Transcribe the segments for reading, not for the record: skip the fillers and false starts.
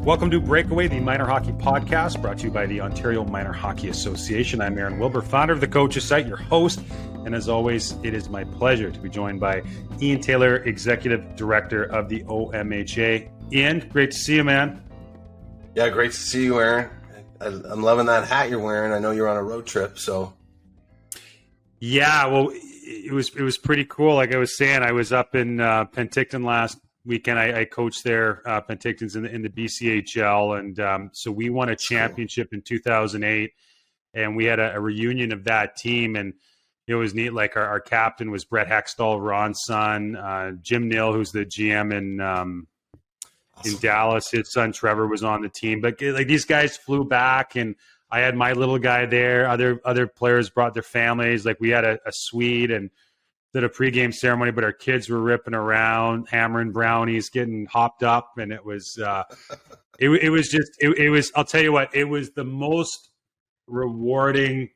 Welcome to Breakaway, the minor hockey podcast brought to you by the Ontario Minor Hockey Association. I'm Aaron Wilbur, founder of the Coaches Site, your host. And as always, it is my pleasure to be joined by Ian Taylor, Executive Director of the OMHA. Ian, great to see you, man. Yeah, great to see you, Aaron. I'm loving that hat you're wearing. I know you're on a road trip, so. Yeah, well, it was pretty cool. Like I was saying, I was up in Penticton last weekend. I coached there. Penticton's in the BCHL, and so we won a championship in 2008, and we had a reunion of that team, and it was neat. Like our captain was Brett Hextall, Ron's son. Jim Neal, who's the GM in Dallas, his son Trevor was on the team. But like these guys flew back, and I had my little guy there. Other players brought their families. Like we had a suite and did a pregame ceremony, but our kids were ripping around, hammering brownies, getting hopped up, and it was it was. I'll tell you what, it was the most rewarding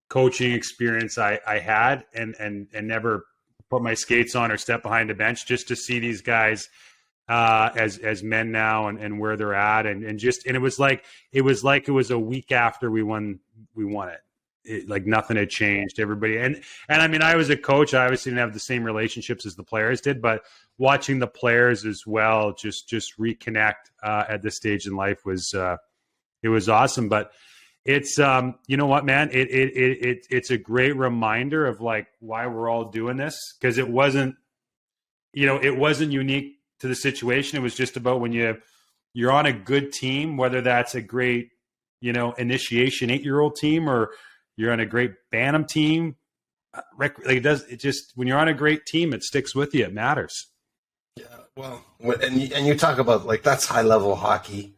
coaching experience I had, and never put my skates on or step behind the bench, just to see these guys as men now and where they're at, and it was like it was a week after we won it. Like nothing had changed. Everybody and I mean, I was a coach. I obviously didn't have the same relationships as the players did, but watching the players as well just reconnect at this stage in life was it was awesome. But it's you know what, man, it's a great reminder of like why we're all doing this, because it wasn't unique to the situation. It was just about when you're on a good team, whether that's a great initiation 8-year-old team or you're on a great Bantam team. Like when you're on a great team, it sticks with you. It matters. Yeah, well, and you talk about like that's high level hockey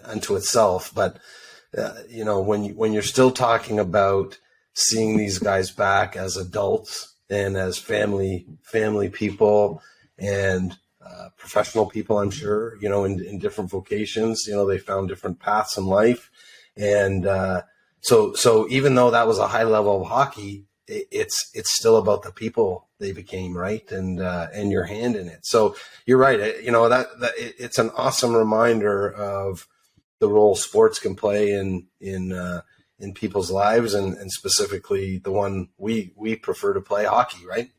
unto itself, but when you're still talking about seeing these guys back as adults and as family people and professional people, I'm sure in different vocations, they found different paths in life, and So even though that was a high level of hockey, it's still about the people they became, right? And your hand in it. So you're right. It's an awesome reminder of the role sports can play in people's lives, and specifically the one we prefer to play, hockey, right?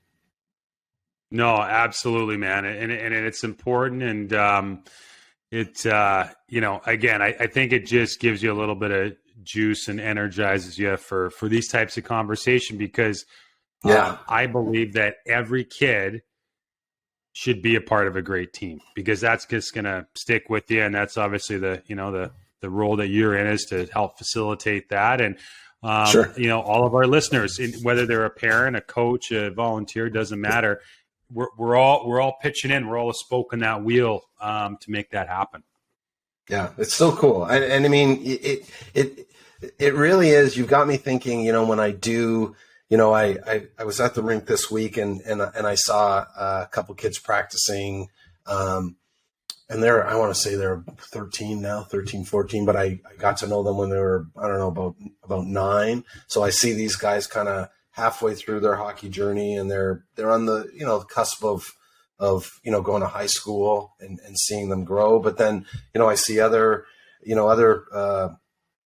No, absolutely, man, and it's important, and again, I think it just gives you a little bit of juice and energizes you for these types of conversation, because I believe that every kid should be a part of a great team, because that's just going to stick with you. And that's obviously the role that you're in, is to help facilitate that. And, sure. All of our listeners, whether they're a parent, a coach, a volunteer, doesn't matter. We're all pitching in. We're all a spoke in that wheel to make that happen. Yeah, it's so cool. And I mean, it really is. You've got me thinking, when I do, I was at the rink this week and I saw a couple kids practicing, and I want to say they're 13 now, 13, 14, but I got to know them when they were, I don't know, about 9. So I see these guys kind of halfway through their hockey journey, and they're on the, cusp of going to high school and seeing them grow. But then, I see other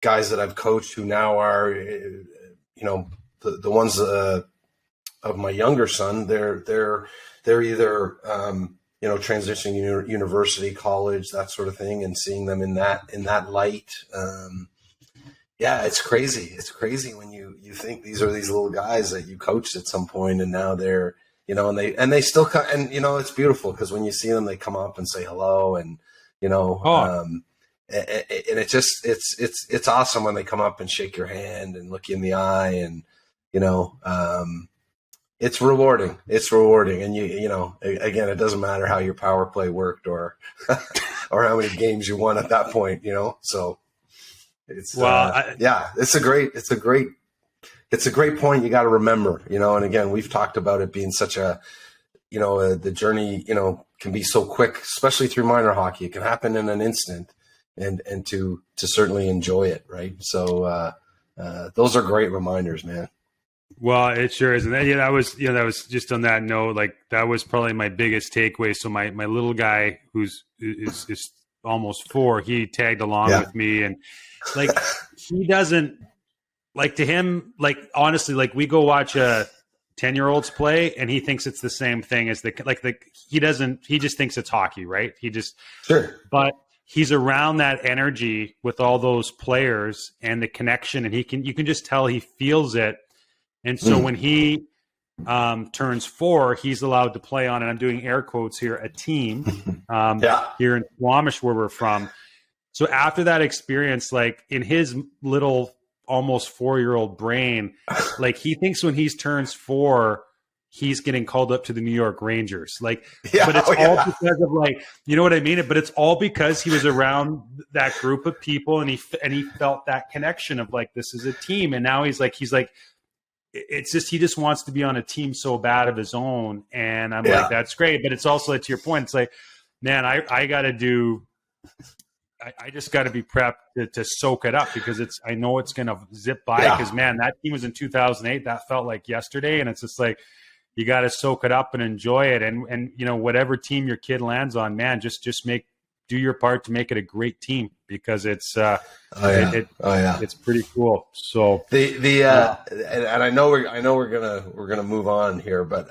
guys that I've coached who now are, the ones of my younger son, they're either, transitioning university, college, that sort of thing, and seeing them in that light. Yeah, it's crazy. It's crazy when you think these are these little guys that you coached at some point, and now they're, and they still come, and it's beautiful because when you see them, they come up and say hello, and and it just it's awesome when they come up and shake your hand and look you in the eye, and it's rewarding. It's rewarding, and again, it doesn't matter how your power play worked or or how many games you won at that point, So it's it's a great point. You got to remember, and again, we've talked about it being such a, the journey, can be so quick, especially through minor hockey. It can happen in an instant, and to certainly enjoy it. Right. So those are great reminders, man. Well, it sure is. And that was just on that note, like that was probably my biggest takeaway. So my little guy is almost 4, he tagged along with me, and like he doesn't like to him. Like honestly, like we go watch a 10-year-olds play, and he thinks it's the same thing as he just thinks it's hockey, right? He just but he's around that energy with all those players and the connection, and you can just tell he feels it. And so when he turns 4, he's allowed to play on, and I'm doing air quotes here, a team here in Squamish where we're from. So after that experience, like in his little almost 4-year-old brain, like he thinks when he turns 4, he's getting called up to the New York Rangers. Like, but it's all because of like, you know what I mean? But it's all because he was around that group of people, and he felt that connection of like, this is a team. And now he's like, it's just, he just wants to be on a team so bad of his own. And I'm like, that's great. But it's also like, to your point, it's like, man, I got to do, I just got to be prepped to soak it up, because I know it's going to zip by, because man, that team was in 2008. That felt like yesterday. And it's just like, you got to soak it up and enjoy it. And, you know, whatever team your kid lands on, man, just do your part to make it a great team, because it's, it's pretty cool. So and I know we're going to move on here, but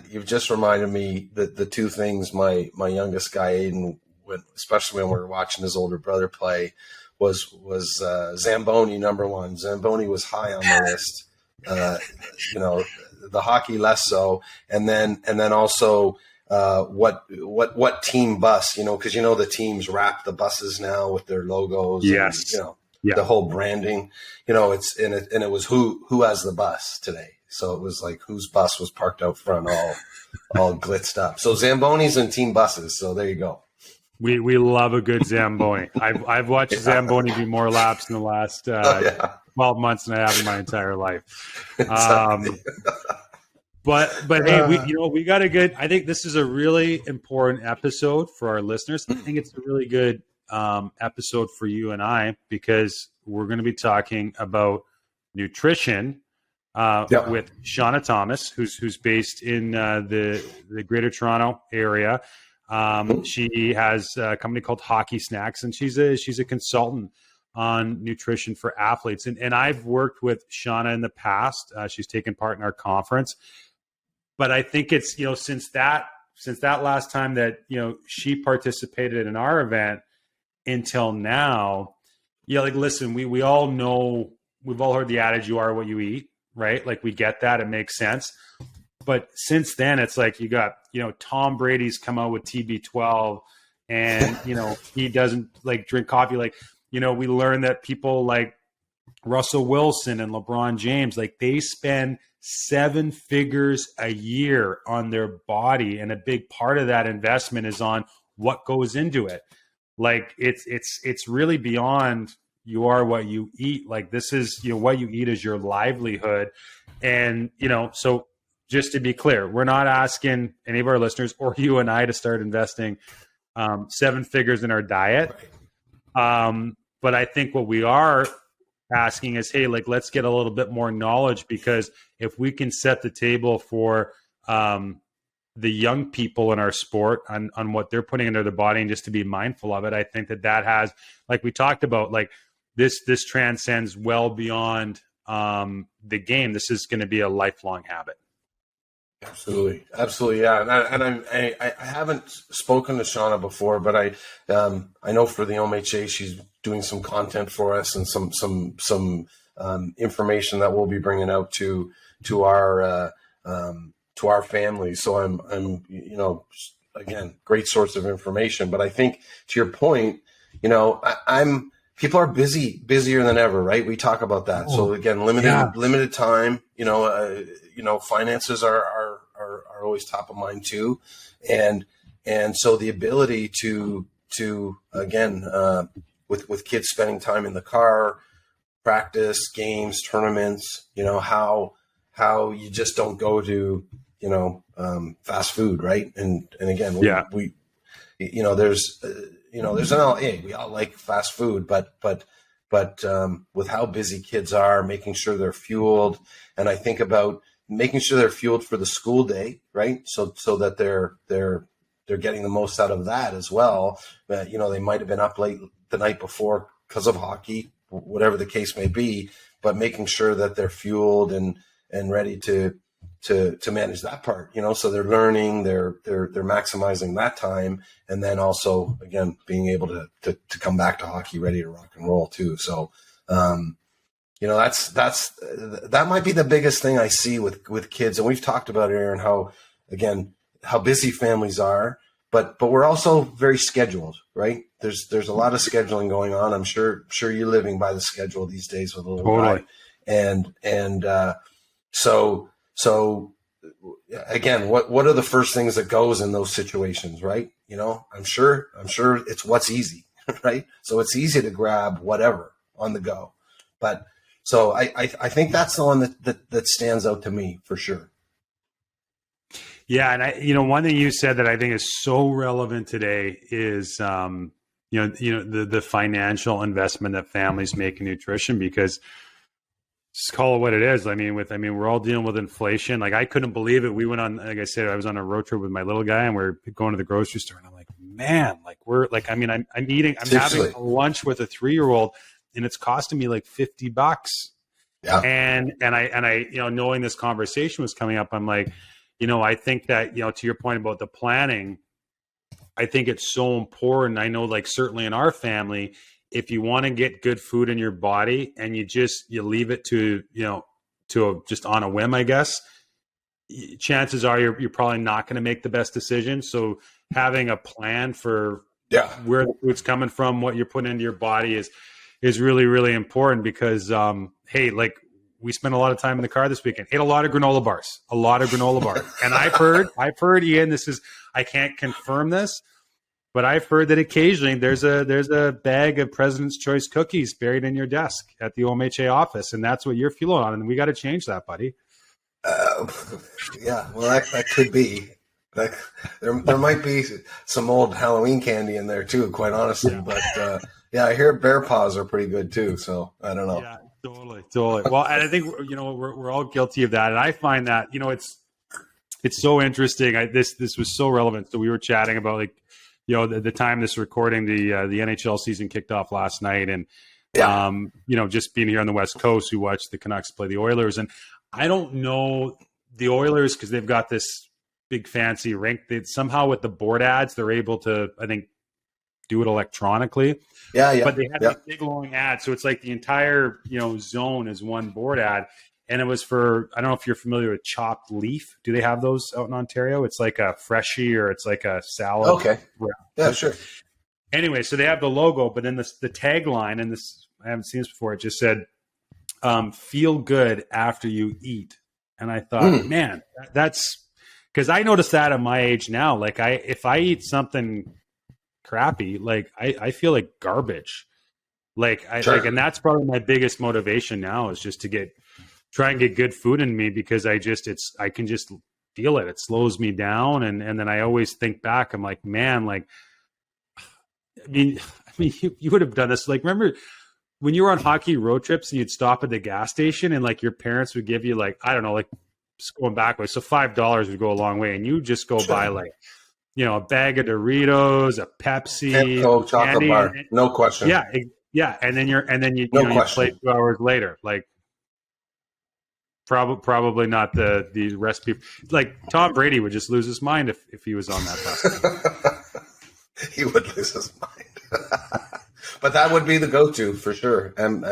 you've just reminded me that the two things my youngest guy, Aiden, especially when we were watching his older brother play, was Zamboni number 1. Zamboni was high on the list. You know, the hockey less so, and then also what team bus, you know, because you know the teams wrap the buses now with their logos. Yes, and, you know, the whole branding. You know, it was who has the bus today. So it was like whose bus was parked out front, all glitzed up. So Zambonis and team buses. So there you go. We love a good Zamboni. I've watched Zamboni be more laps in the last 12 months than I have in my entire life. But hey, we got a good. I think this is a really important episode for our listeners. I think it's a really good episode for you and I, because we're going to be talking about nutrition with Seanna Thomas, who's based in the Greater Toronto area. She has a company called Hockey Snacks, and she's a consultant on nutrition for athletes. And I've worked with Seanna in the past. She's taken part in our conference, but I think it's, you know, since that last time that, you know, she participated in our event until now, like, listen, we all know, we've all heard the adage, you are what you eat, right? Like, we get that. It makes sense. But since then, it's like you got, you know, Tom Brady's come out with TB12, and, you know, he doesn't like drink coffee. Like, you know, we learned that people like Russell Wilson and LeBron James, like, they spend 7 figures a year on their body. And a big part of that investment is on what goes into it. Like, it's really beyond you are what you eat. Like, this is, you know, what you eat is your livelihood. And, you know, so just to be clear, we're not asking any of our listeners or you and I to start investing 7 figures in our diet. But I think what we are asking is, hey, like, let's get a little bit more knowledge, because if we can set the table for the young people in our sport on what they're putting into their body, and just to be mindful of it, I think that has, like we talked about, like this transcends well beyond the game. This is going to be a lifelong habit. Absolutely, yeah. And I haven't spoken to Seanna before, but I know for the OMHA she's doing some content for us, and some information that we'll be bringing out to our families. So I'm you know, again, great source of information. But I think, to your point, you know, people are busier than ever, right? We talk about that. So again, limited time, you know, finances are always top of mind too. And so the ability to again, with kids spending time in the car, practice, games, tournaments, you know, how you just don't go to, you know, fast food, right? And again, we you know, there's we all like fast food, but with how busy kids are, making sure they're fueled. And I think about making sure they're fueled for the school day, right? So that they're they're getting the most out of that as well. You know, they might have been up late the night before because of hockey, whatever the case may be, but making sure that they're fueled and ready to manage that part, you know, so they're learning, they're maximizing that time. And then also, again, being able to come back to hockey ready to rock and roll too. So, you know, that might be the biggest thing I see with kids. And we've talked about it, Aaron, how busy families are, but we're also very scheduled, right? There's a lot of scheduling going on. I'm sure you're living by the schedule these days with a little guy. And so again, what are the first things that goes in those situations, right? You know, I'm sure it's what's easy, right? So it's easy to grab whatever on the go. But so I think that's the one that stands out to me for sure. Yeah. And one thing you said that I think is so relevant today is, the financial investment that families make in nutrition, because just call it what it is. I mean, we're all dealing with inflation. Like, I couldn't believe it. We went on, like I said, I was on a road trip with my little guy, and we're going to the grocery store, and I'm like, man, like I'm having a lunch with a 3-year-old, and it's costing me like $50. Yeah. And I, knowing this conversation was coming up, I'm like, I think that, to your point about the planning, I think it's so important. I know, like, certainly in our family, if you want to get good food in your body and you leave it to just on a whim, I guess, chances are you're probably not going to make the best decision. So having a plan for where the food's coming from, what you're putting into your body is really, really important, because, hey, like, we spent a lot of time in the car this weekend, ate a lot of granola bars. And I've heard, Ian, I can't confirm this, but I've heard that occasionally there's a bag of President's Choice cookies buried in your desk at the OMHA office, and that's what you're fueling on. And we got to change that, buddy. Yeah, well, that could be. There might be some old Halloween candy in there too, quite honestly. Yeah. But I hear bear paws are pretty good too. So I don't know. Yeah, totally. Well, and I think we're all guilty of that, and I find that it's so interesting. This was so relevant. So we were chatting about, like, the time this recording, the NHL season kicked off last night, and just being here on the West Coast, we watched the Canucks play the Oilers, and I don't know the Oilers because they've got this big fancy rink. They somehow, with the board ads, they're able to, I think, do it electronically. Yeah. But they had these big long ads, so it's like the entire zone is one board ad. And it was for, I don't know if you're familiar with chopped leaf. Do they have those out in Ontario? It's like a freshie, or it's like a salad. Okay. Yeah, sure. Anyway, so they have the logo, but then the tagline, and this, I haven't seen this before, it just said, feel good after you eat. And I thought, man, that's, because I noticed that at my age now. Like, if I eat something crappy, like I feel like garbage. Sure. And that's probably my biggest motivation now, is just to try and get good food in me, because I can just feel it. It slows me down. And then I always think back, I'm like, man, like, I mean, you would have done this. Like, remember when you were on hockey road trips and you'd stop at the gas station, and like your parents would give you, like, I don't know, like, just going backwards, so $5 would go a long way, and you just go buy, like, a bag of Doritos, a Pepsi, chocolate bar, no question. Yeah. And then you play 2 hours later, like, probably not the recipe. Like, Tom Brady would just lose his mind if he was on that bus. He would lose his mind. But that would be the go-to for sure. I'm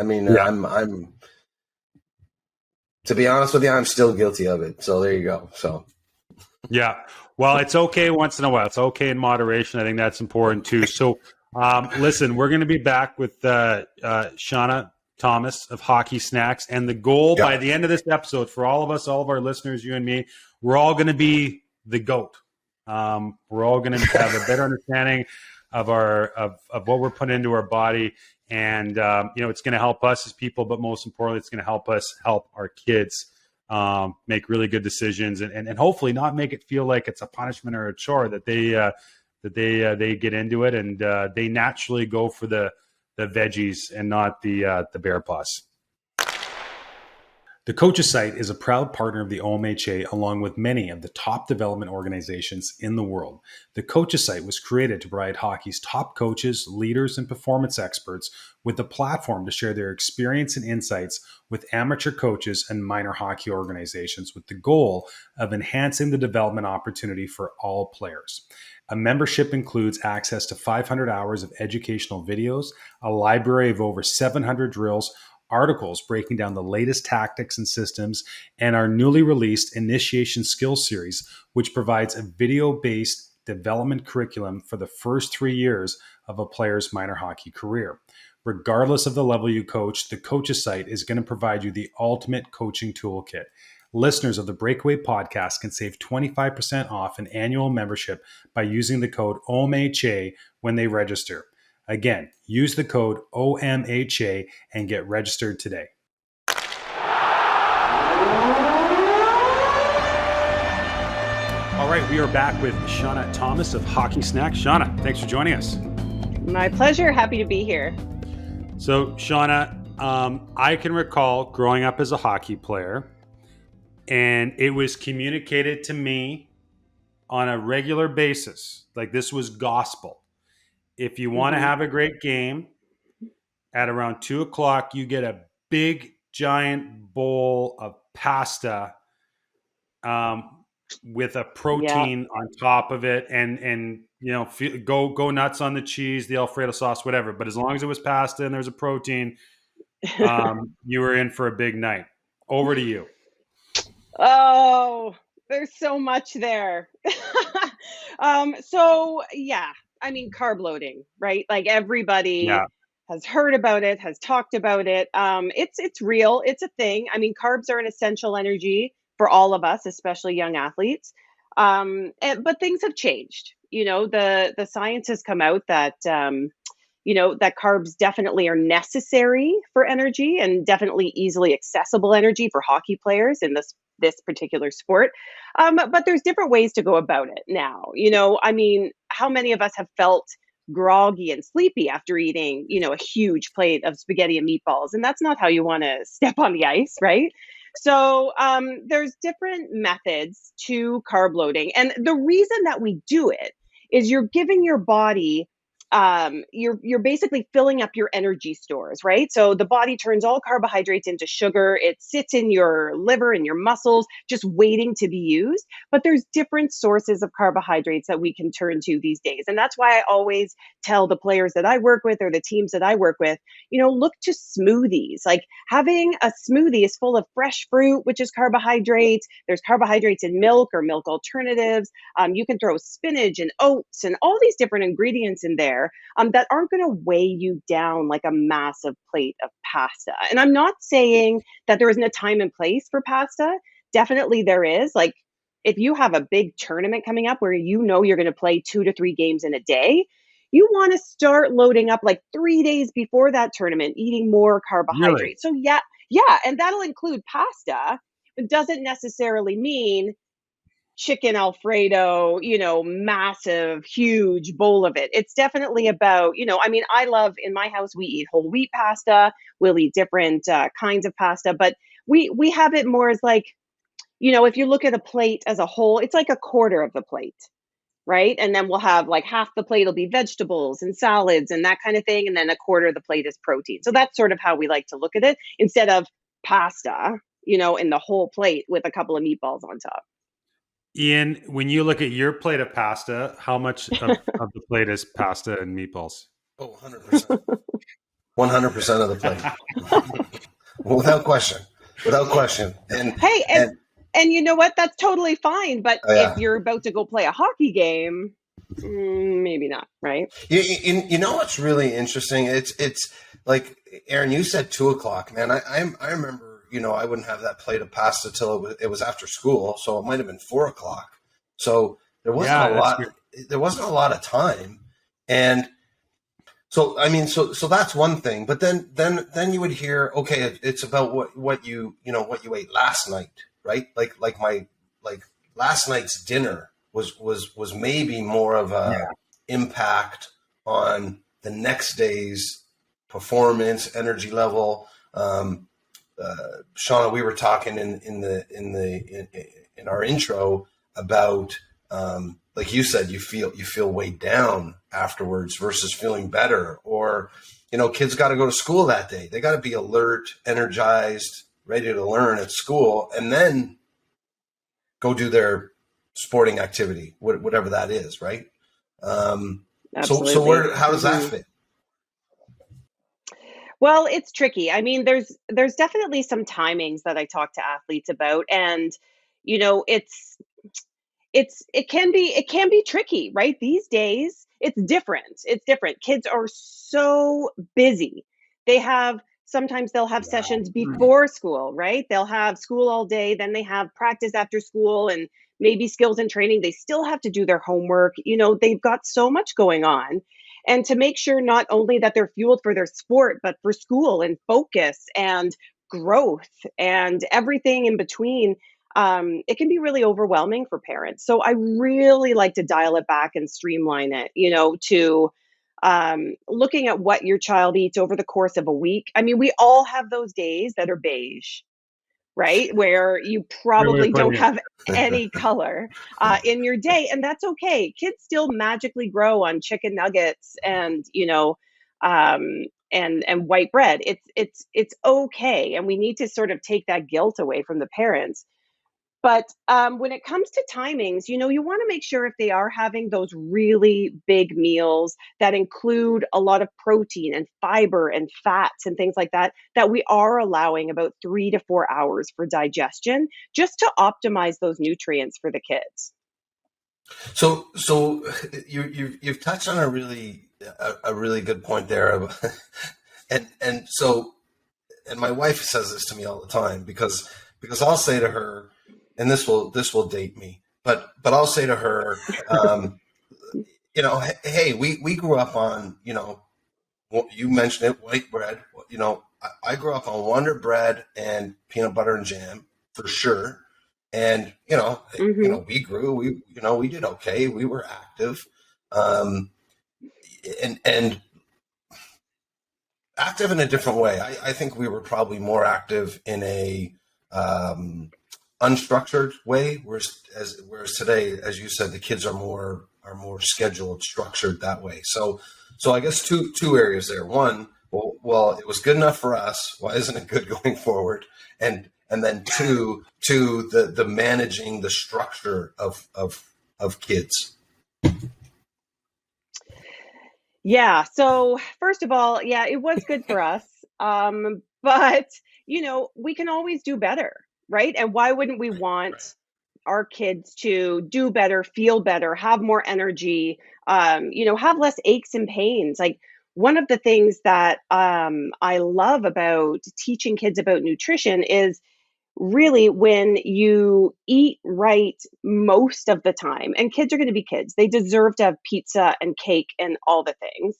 to be honest with you, I'm still guilty of it. So there you go. So yeah. Well, it's okay once in a while. It's okay in moderation. I think that's important too. So listen, we're going to be back with Seanna Thomas of Hockey Snacks. And the goal by the end of this episode, for all of us, all of our listeners, you and me, we're all going to be the GOAT. We're all going to have a better understanding of what we're putting into our body. And, it's going to help us as people, but most importantly, it's going to help us help our kids make really good decisions, and hopefully not make it feel like it's a punishment or a chore, that they get into it, and they naturally go for the veggies and not the bear paws. The Coaches Site is a proud partner of the OMHA, along with many of the top development organizations in the world. The Coaches Site was created to provide hockey's top coaches, leaders, and performance experts with a platform to share their experience and insights with amateur coaches and minor hockey organizations, with the goal of enhancing the development opportunity for all players. A membership includes access to 500 hours of educational videos, a library of over 700 drills, articles breaking down the latest tactics and systems, and our newly released Initiation Skills Series, which provides a video-based development curriculum for the first 3 years of a player's minor hockey career. Regardless of the level you coach, the Coaches Site is going to provide you the ultimate coaching toolkit. Listeners of the Breakaway podcast can save 25% off an annual membership by using the code OMHA when they register. Again, use the code OMHA and get registered today. All right, we are back with Seanna Thomas of Hockey Snack. Seanna, thanks for joining us. My pleasure. Happy to be here. So, Seanna, I can recall growing up as a hockey player, and it was communicated to me on a regular basis, like this was gospel. If you want to have a great game, at around 2:00, you get a big giant bowl of pasta with a protein on top of it, and go nuts on the cheese, the Alfredo sauce, whatever. But as long as it was pasta and there's a protein, you were in for a big night. Over to you. Oh, there's so much there. I mean, carb loading, right? Like everybody has heard about it, has talked about it. It's real. It's a thing. I mean, carbs are an essential energy for all of us, especially young athletes. But things have changed. The science has come out that that carbs definitely are necessary for energy and definitely easily accessible energy for hockey players in this particular sport. But there's different ways to go about it now. I mean, how many of us have felt groggy and sleepy after eating, a huge plate of spaghetti and meatballs? And that's not how you want to step on the ice, right? So there's different methods to carb loading. And the reason that we do it is you're giving your body you're basically filling up your energy stores, right? So the body turns all carbohydrates into sugar. It sits in your liver and your muscles, just waiting to be used. But there's different sources of carbohydrates that we can turn to these days. And that's why I always tell the players that I work with or the teams that I work with, look to smoothies. Like having a smoothie is full of fresh fruit, which is carbohydrates. There's carbohydrates in milk or milk alternatives. You can throw spinach and oats and all these different ingredients in there that aren't going to weigh you down like a massive plate of pasta. And I'm not saying that there isn't a time and place for pasta. Definitely there is. Like if you have a big tournament coming up where you're going to play 2 to 3 games in a day, you want to start loading up like 3 days before that tournament, eating more carbohydrates. Really? So yeah, and that'll include pasta. It doesn't necessarily mean chicken Alfredo, massive, huge bowl of it. It's definitely about, I love, in my house, we eat whole wheat pasta. We'll eat different kinds of pasta, but we have it more as like, if you look at a plate as a whole, it's like a quarter of the plate, right? And then we'll have like half the plate will be vegetables and salads and that kind of thing. And then a quarter of the plate is protein. So that's sort of how we like to look at it instead of pasta, in the whole plate with a couple of meatballs on top. Ian, when you look at your plate of pasta, how much of the plate is pasta and meatballs? Oh, 100%. 100% of the plate. Without question. And you know what? That's totally fine. But if you're about to go play a hockey game, maybe not, right? You know what's really interesting? It's like, Aaron, you said 2:00, man. I remember, I wouldn't have that plate of pasta till it was after school. So it might've been 4:00. So there wasn't there wasn't a lot of time. And so, I mean, so that's one thing, but then you would hear, okay, it's about what you ate last night, right? Like last night's dinner was maybe more of a impact on the next day's performance, energy level. Seanna, we were talking in our intro about, like you said, you feel weighed down afterwards versus feeling better. Or, kids got to go to school that day. They got to be alert, energized, ready to learn at school, and then go do their sporting activity, whatever that is, right? So how does that fit? Well, it's tricky. I mean, there's definitely some timings that I talk to athletes about, and it can be tricky, right? These days, it's different. It's different. Kids are so busy. Sometimes they'll have sessions before school, right? They'll have school all day, then they have practice after school and maybe skills and training. They still have to do their homework. They've got so much going on. And to make sure not only that they're fueled for their sport, but for school and focus and growth and everything in between, it can be really overwhelming for parents. So I really like to dial it back and streamline it, to looking at what your child eats over the course of a week. I mean, we all have those days that are beige, right? Where you probably don't have any color in your day, and that's okay. Kids still magically grow on chicken nuggets and and white bread. It's okay, and we need to sort of take that guilt away from the parents. But when it comes to timings, you want to make sure if they are having those really big meals that include a lot of protein and fiber and fats and things like that, that we are allowing about 3 to 4 hours for digestion, just to optimize those nutrients for the kids. So you've touched on a really good point there, and my wife says this to me all the time because I'll say to her, and this will date me, but I'll say to her, hey, we grew up on, you mentioned it, white bread. I grew up on Wonder Bread and peanut butter and jam for sure. And, we grew, we did okay. We were active, and active in a different way. I think we were probably more active in a, unstructured way, whereas today, as you said, the kids are more scheduled, structured that way. So I guess two areas there. One, well, it was good enough for us. Why isn't it good going forward? And then two, the managing the structure of kids. Yeah. So first of all, yeah, it was good for us. But we can always do better, right? And why wouldn't we want our kids to do better, feel better, have more energy, have less aches and pains? Like, one of the things that I love about teaching kids about nutrition is really when you eat right most of the time, and kids are going to be kids, they deserve to have pizza and cake and all the things.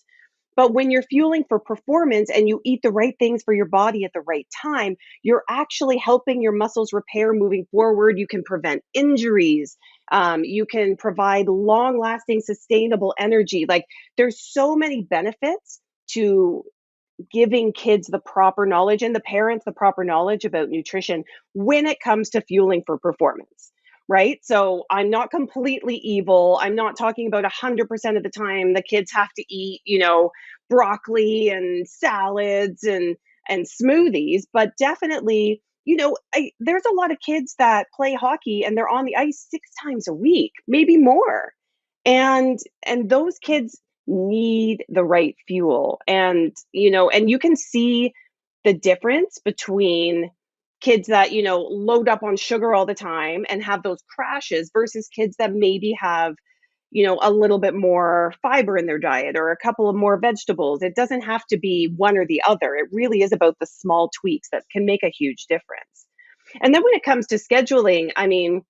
But when you're fueling for performance and you eat the right things for your body at the right time, you're actually helping your muscles repair moving forward. You can prevent injuries. You can provide long lasting, sustainable energy. Like, there's so many benefits to giving kids the proper knowledge and the parents the proper knowledge about nutrition when it comes to fueling for performance. Right. So I'm not completely evil. I'm not talking about 100% of the time the kids have to eat, broccoli and salads and smoothies, but definitely, there's a lot of kids that play hockey and they're on the ice 6 times a week, maybe more. And those kids need the right fuel. And you can see the difference between kids that, load up on sugar all the time and have those crashes versus kids that maybe have, a little bit more fiber in their diet or a couple of more vegetables. It doesn't have to be one or the other. It really is about the small tweaks that can make a huge difference. And then when it comes to scheduling, I mean,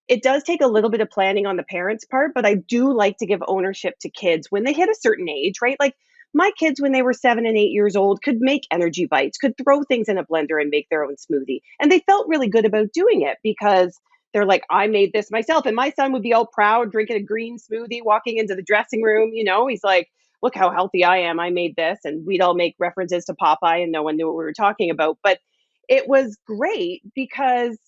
it does take a little bit of planning on the parents' part, but I do like to give ownership to kids when they hit a certain age, right? Like, my kids, when they were 7 and 8 years old, could make energy bites, could throw things in a blender and make their own smoothie. And they felt really good about doing it because they're like, I made this myself. And my son would be all proud, drinking a green smoothie, walking into the dressing room. He's like, look how healthy I am. I made this. And we'd all make references to Popeye and no one knew what we were talking about. But it was great because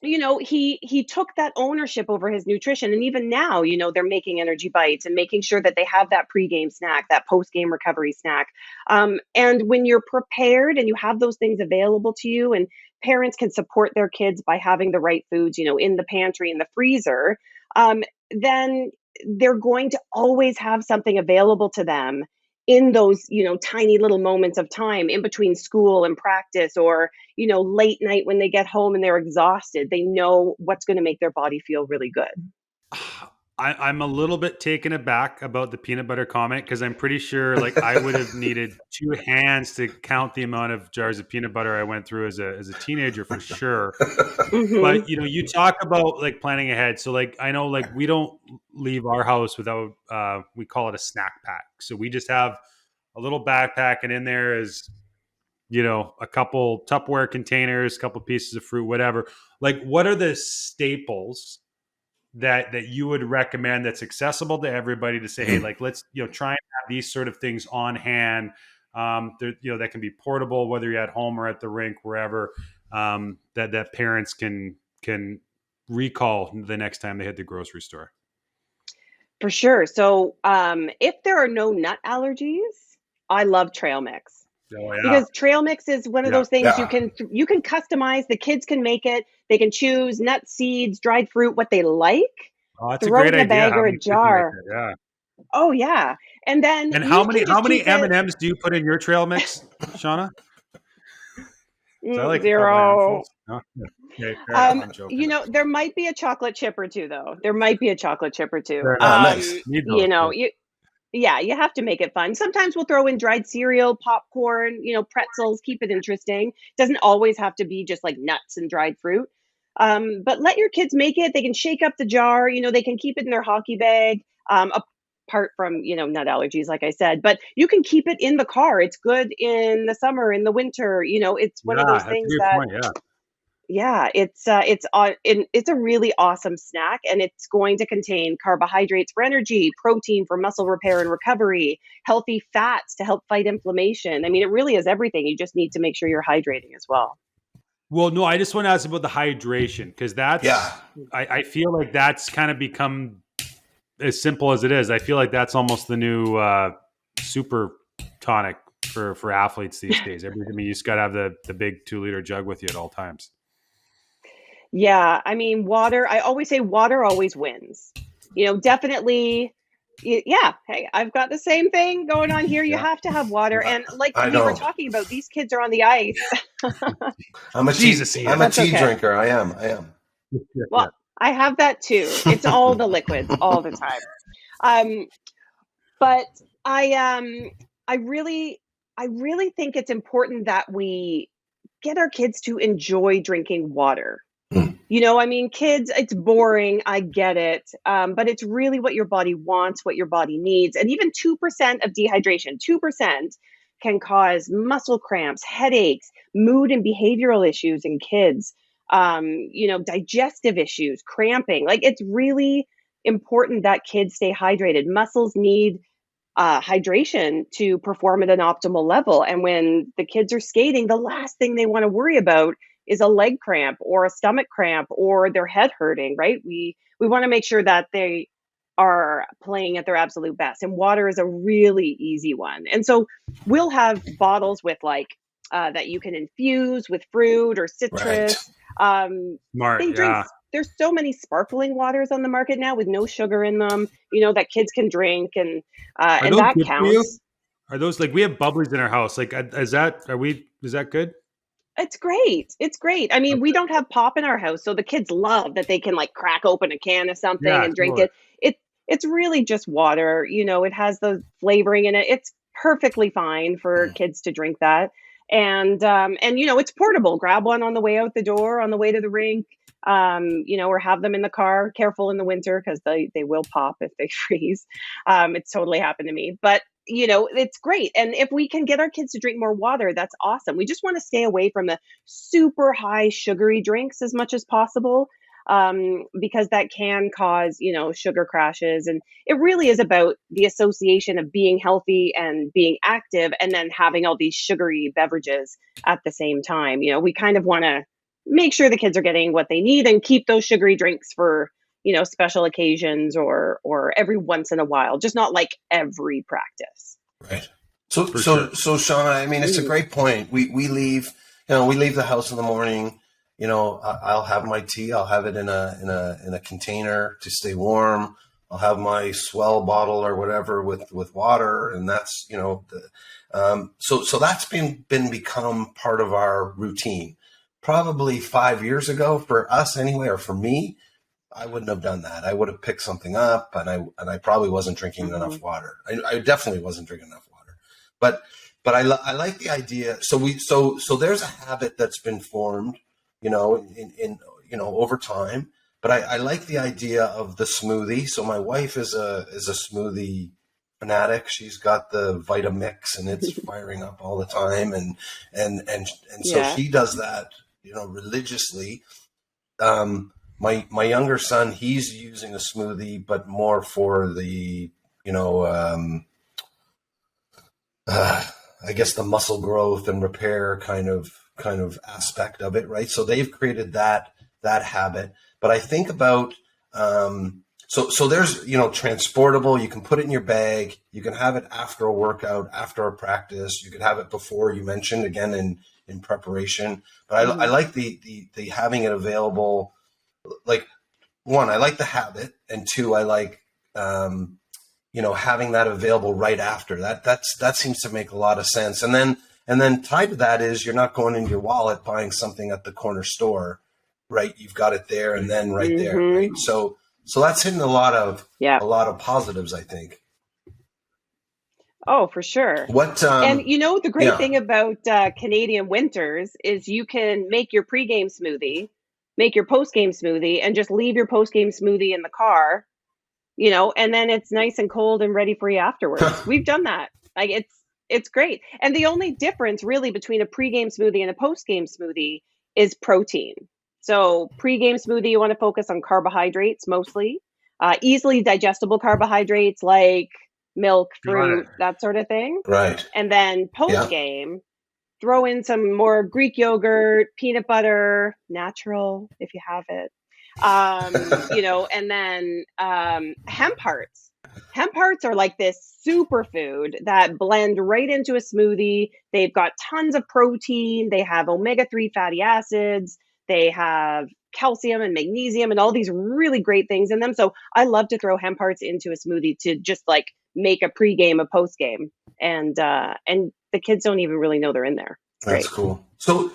he took that ownership over his nutrition. And even now, they're making energy bites and making sure that they have that pregame snack, that postgame recovery snack. And when you're prepared and you have those things available to you, and parents can support their kids by having the right foods, in the pantry, in the freezer, then they're going to always have something available to them in those, tiny little moments of time in between school and practice, or, late night when they get home and they're exhausted. They know what's going to make their body feel really good. I'm a little bit taken aback about the peanut butter comment, because I'm pretty sure like I would have needed two hands to count the amount of jars of peanut butter I went through as a teenager for sure. Mm-hmm. But you talk about like planning ahead. So like I know like we don't leave our house without we call it a snack pack. So we just have a little backpack, and in there is a couple Tupperware containers, a couple pieces of fruit, whatever. Like, what are the staples that you would recommend that's accessible to everybody to say, hey, like, let's, try and have these sort of things on hand. That can be portable, whether you're at home or at the rink, wherever, that parents can recall the next time they hit the grocery store. For sure. So if there are no nut allergies, I love trail mix. Oh, yeah. Because trail mix is one of those things Yeah. you can customize. The kids can make it. They can choose nuts, seeds, dried fruit, what they like. Oh, that's Throw a it great in a idea. bag or a jar. Yeah. Oh yeah. And then And you how can just many keep it M&Ms do you put in your trail mix, Shauna? I like 0. a couple handfuls. No? Okay, I'm joking. There might be a chocolate chip or two, though. There might be a chocolate chip or two. Fair enough. Nice. You have to make it fun. Sometimes we'll throw in dried cereal, popcorn, pretzels, keep it interesting. Doesn't always have to be just like nuts and dried fruit. But let your kids make it. They can shake up the jar. They can keep it in their hockey bag, apart from, nut allergies, like I said. But you can keep it in the car. It's good in the summer, in the winter. It's one of those things that's a good that, point, yeah. yeah, it's a really awesome snack, and it's going to contain carbohydrates for energy, protein for muscle repair and recovery, healthy fats to help fight inflammation. I mean, it really is everything. You just need to make sure you're hydrating as well. Well, no, I just want to ask about the hydration, because that's, I feel like that's kind of become as simple as it is. I feel like that's almost the new super tonic for athletes these days. I mean, you just got to have the big 2-liter jug with you at all times. Yeah, I mean, water, I always say water always wins. Definitely. Yeah. Hey, I've got the same thing going on here. You have to have water. And like we were talking about, these kids are on the ice. I'm a tea drinker. I am. Well, I have that too. It's all the liquids all the time. But I really think it's important that we get our kids to enjoy drinking water. I mean, kids, it's boring. I get it. But it's really what your body wants, what your body needs. And even 2% of dehydration, 2% can cause muscle cramps, headaches, mood and behavioral issues in kids, digestive issues, cramping. Like, it's really important that kids stay hydrated. Muscles need hydration to perform at an optimal level. And when the kids are skating, the last thing they want to worry about is a leg cramp or a stomach cramp or their head hurting, right? We want to make sure that they are playing at their absolute best. And water is a really easy one. And so we'll have bottles with that you can infuse with fruit or citrus. Smart, There's so many sparkling waters on the market now with no sugar in them, that kids can drink, and that counts. Are those, like, we have bubblies in our house? Like, is that good? It's great. I mean, we don't have pop in our house, so the kids love that they can crack open a can of something and drink it. It's really just water. It has the flavoring in it. It's perfectly fine for kids to drink that. And it's portable. Grab one on the way out the door, on the way to the rink, or have them in the car. Careful in the winter because they will pop if they freeze. It's totally happened to me. But it's great. And if we can get our kids to drink more water, that's awesome. We just want to stay away from the super high sugary drinks as much as possible. because that can cause, sugar crashes. And it really is about the association of being healthy and being active and then having all these sugary beverages at the same time. We kind of want to make sure the kids are getting what they need and keep those sugary drinks for, special occasions or every once in a while, just not like every practice. Right. So Seanna, I mean, it's a great point. We leave the house in the morning. I'll have my tea. I'll have it in a container to stay warm. I'll have my Swell bottle or whatever with water, and that's so that's become part of our routine. Probably 5 years ago, for us anyway, or for me, I wouldn't have done that. I would have picked something up, and I probably wasn't drinking enough water. I definitely wasn't drinking enough water, but I like the idea. So there's a habit that's been formed, in over time. But I like the idea of the smoothie. So my wife is a smoothie fanatic. She's got the Vitamix, and it's firing up all the time, and so she does that, religiously. My younger son, he's using a smoothie, but more for the, I guess the muscle growth and repair kind of aspect of it, right? So they've created that habit. But I think about so there's transportable. You can put it in your bag. You can have it after a workout, after a practice. You could have it before. You mentioned again in preparation. But I like the having it available. Like, one, I like the habit, and two, I like having that available right after. That seems to make a lot of sense. And then tied to that is you're not going into your wallet buying something at the corner store, right? You've got it there and then right there, right? So that's hitting a lot of positives, I think. Oh, for sure. And the great thing about Canadian winters is you can make your pregame smoothie, make your postgame smoothie, and just leave your postgame smoothie in the car, and then it's nice and cold and ready for you afterwards. We've done that. Like it's great. And the only difference really between a pregame smoothie and a postgame smoothie is protein. So pregame smoothie, you want to focus on carbohydrates mostly, easily digestible carbohydrates like milk, fruit, that sort of thing. Right. And then postgame, throw in some more Greek yogurt, peanut butter, natural if you have it, and then hemp hearts. Hemp hearts are like this superfood that blend right into a smoothie. They've got tons of protein. They have omega-3 fatty acids. They have calcium and magnesium and all these really great things in them. So I love to throw hemp hearts into a smoothie to just like make a pregame, a postgame, and the kids don't even really know they're in there. That's cool. So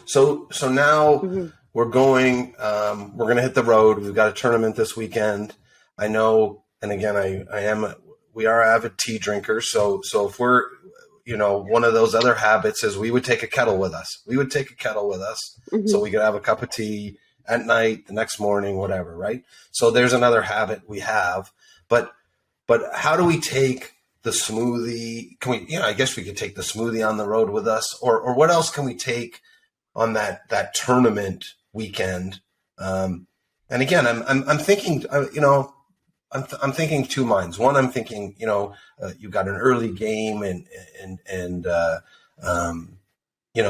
now we're going. We're going to hit the road. We've got a tournament this weekend. I know, and again, we are avid tea drinkers. So if we're, one of those other habits is we would take a kettle with us. So we could have a cup of tea at night, the next morning, whatever, right? So there's another habit we have. But how do we take the smoothie? Can we, I guess we could take the smoothie on the road with us, or what else can we take on that tournament weekend? And again, I'm thinking, I'm thinking two minds. One, I'm thinking, you've got an early game and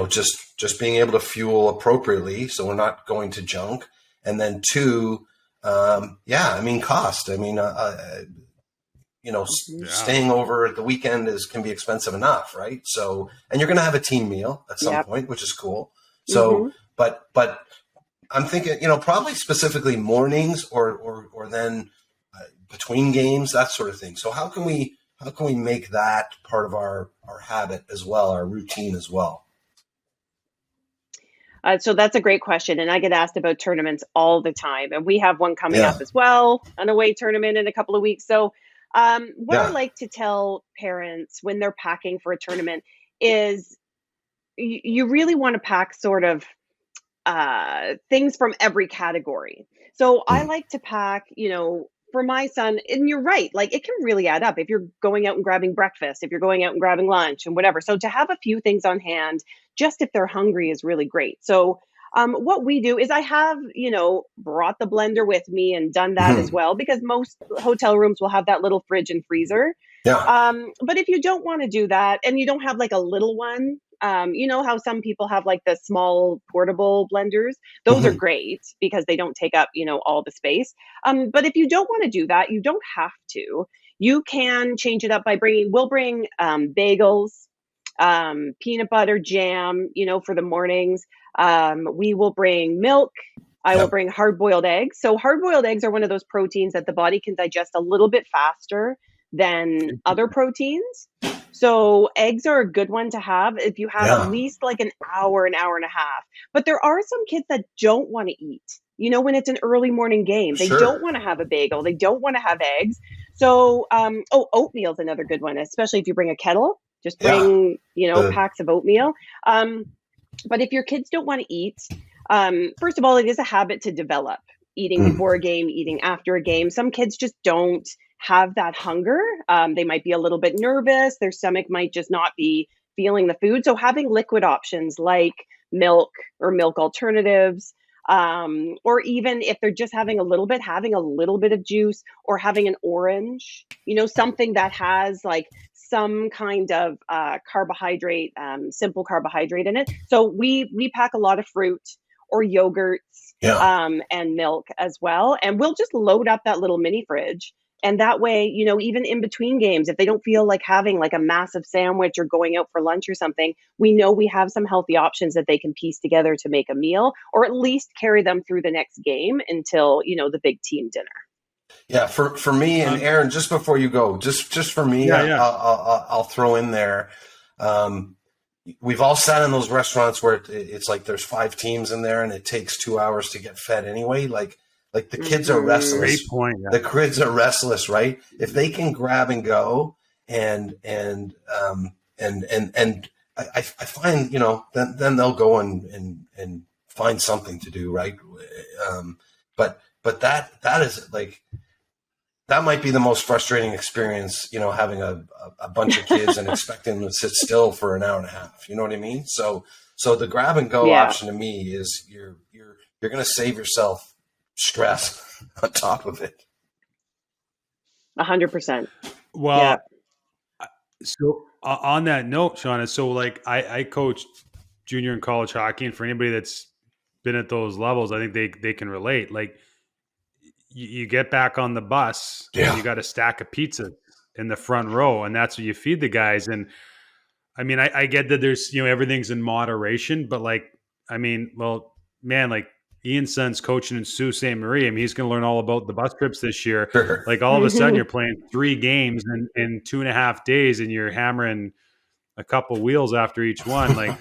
just being able to fuel appropriately, so we're not going to junk. And then two, cost. Staying over at the weekend can be expensive enough, right? So, and you're going to have a team meal at some point, which is cool. So, but I'm thinking, probably specifically mornings or then between games, that sort of thing. So how can we make that part of our habit as well, our routine as well? So that's a great question. And I get asked about tournaments all the time. And we have one coming up as well, an away tournament in a couple of weeks. So what I like to tell parents when they're packing for a tournament is you really want to pack sort of things from every category. So I like to pack, for my son, and you're right, like it can really add up if you're going out and grabbing breakfast, if you're going out and grabbing lunch and whatever. So to have a few things on hand, just if they're hungry, is really great. So What we do is I have, brought the blender with me and done that as well, because most hotel rooms will have that little fridge and freezer. Yeah. But if you don't want to do that and you don't have like a little one, you know how some people have like the small portable blenders? Those are great because they don't take up, all the space. But if you don't want to do that, you don't have to. You can change it up by we'll bring bagels, peanut butter, jam, for the mornings. We will bring milk. I will bring hard-boiled eggs. So hard-boiled eggs are one of those proteins that the body can digest a little bit faster than other proteins. So eggs are a good one to have if you have at least like an hour and a half. But there are some kids that don't want to eat, when it's an early morning game. They don't want to have a bagel. They don't want to have eggs. So, oatmeal is another good one, especially if you bring a kettle. Just bring, packs of oatmeal. But if your kids don't want to eat, first of all, it is a habit to develop. Eating before a game, eating after a game. Some kids just don't have that hunger. They might be a little bit nervous. Their stomach might just not be feeling the food. So having liquid options like milk or milk alternatives, or even if they're just having a little bit of juice, or having an orange, something that has like some kind of carbohydrate, simple carbohydrate in it. So we pack a lot of fruit or yogurts, and milk as well. And we'll just load up that little mini fridge. And that way, even in between games, if they don't feel like having like a massive sandwich or going out for lunch or something, we know we have some healthy options that they can piece together to make a meal, or at least carry them through the next game until, the big team dinner. Yeah, for me, and Aaron, just before you go, just for me, I'll throw in there. We've all sat in those restaurants where it's like there's 5 teams in there and it takes 2 hours to get fed anyway. Like the kids are restless. Great point. Yeah. The kids are restless, right? If they can grab and go and I find, then they'll go and find something to do, right? But that is like, that might be the most frustrating experience, having a bunch of kids and expecting them to sit still for an hour and a half. You know what I mean? So the grab and go option to me is you're going to save yourself stress on top of it. 100%. Well, so on that note, Seanna, so like I coached junior and college hockey, and for anybody that's been at those levels, I think they can relate. Like, you get back on the bus, and you got a stack of pizza in the front row, and that's what you feed the guys. And I mean, I get that there's, everything's in moderation, but like, I mean, well, man, like Ian's son's coaching in Sault Ste. Marie. I mean, he's going to learn all about the bus trips this year. Sure. Like all of a sudden you're playing 3 games in 2.5 days, and you're hammering a couple wheels after each one. Like,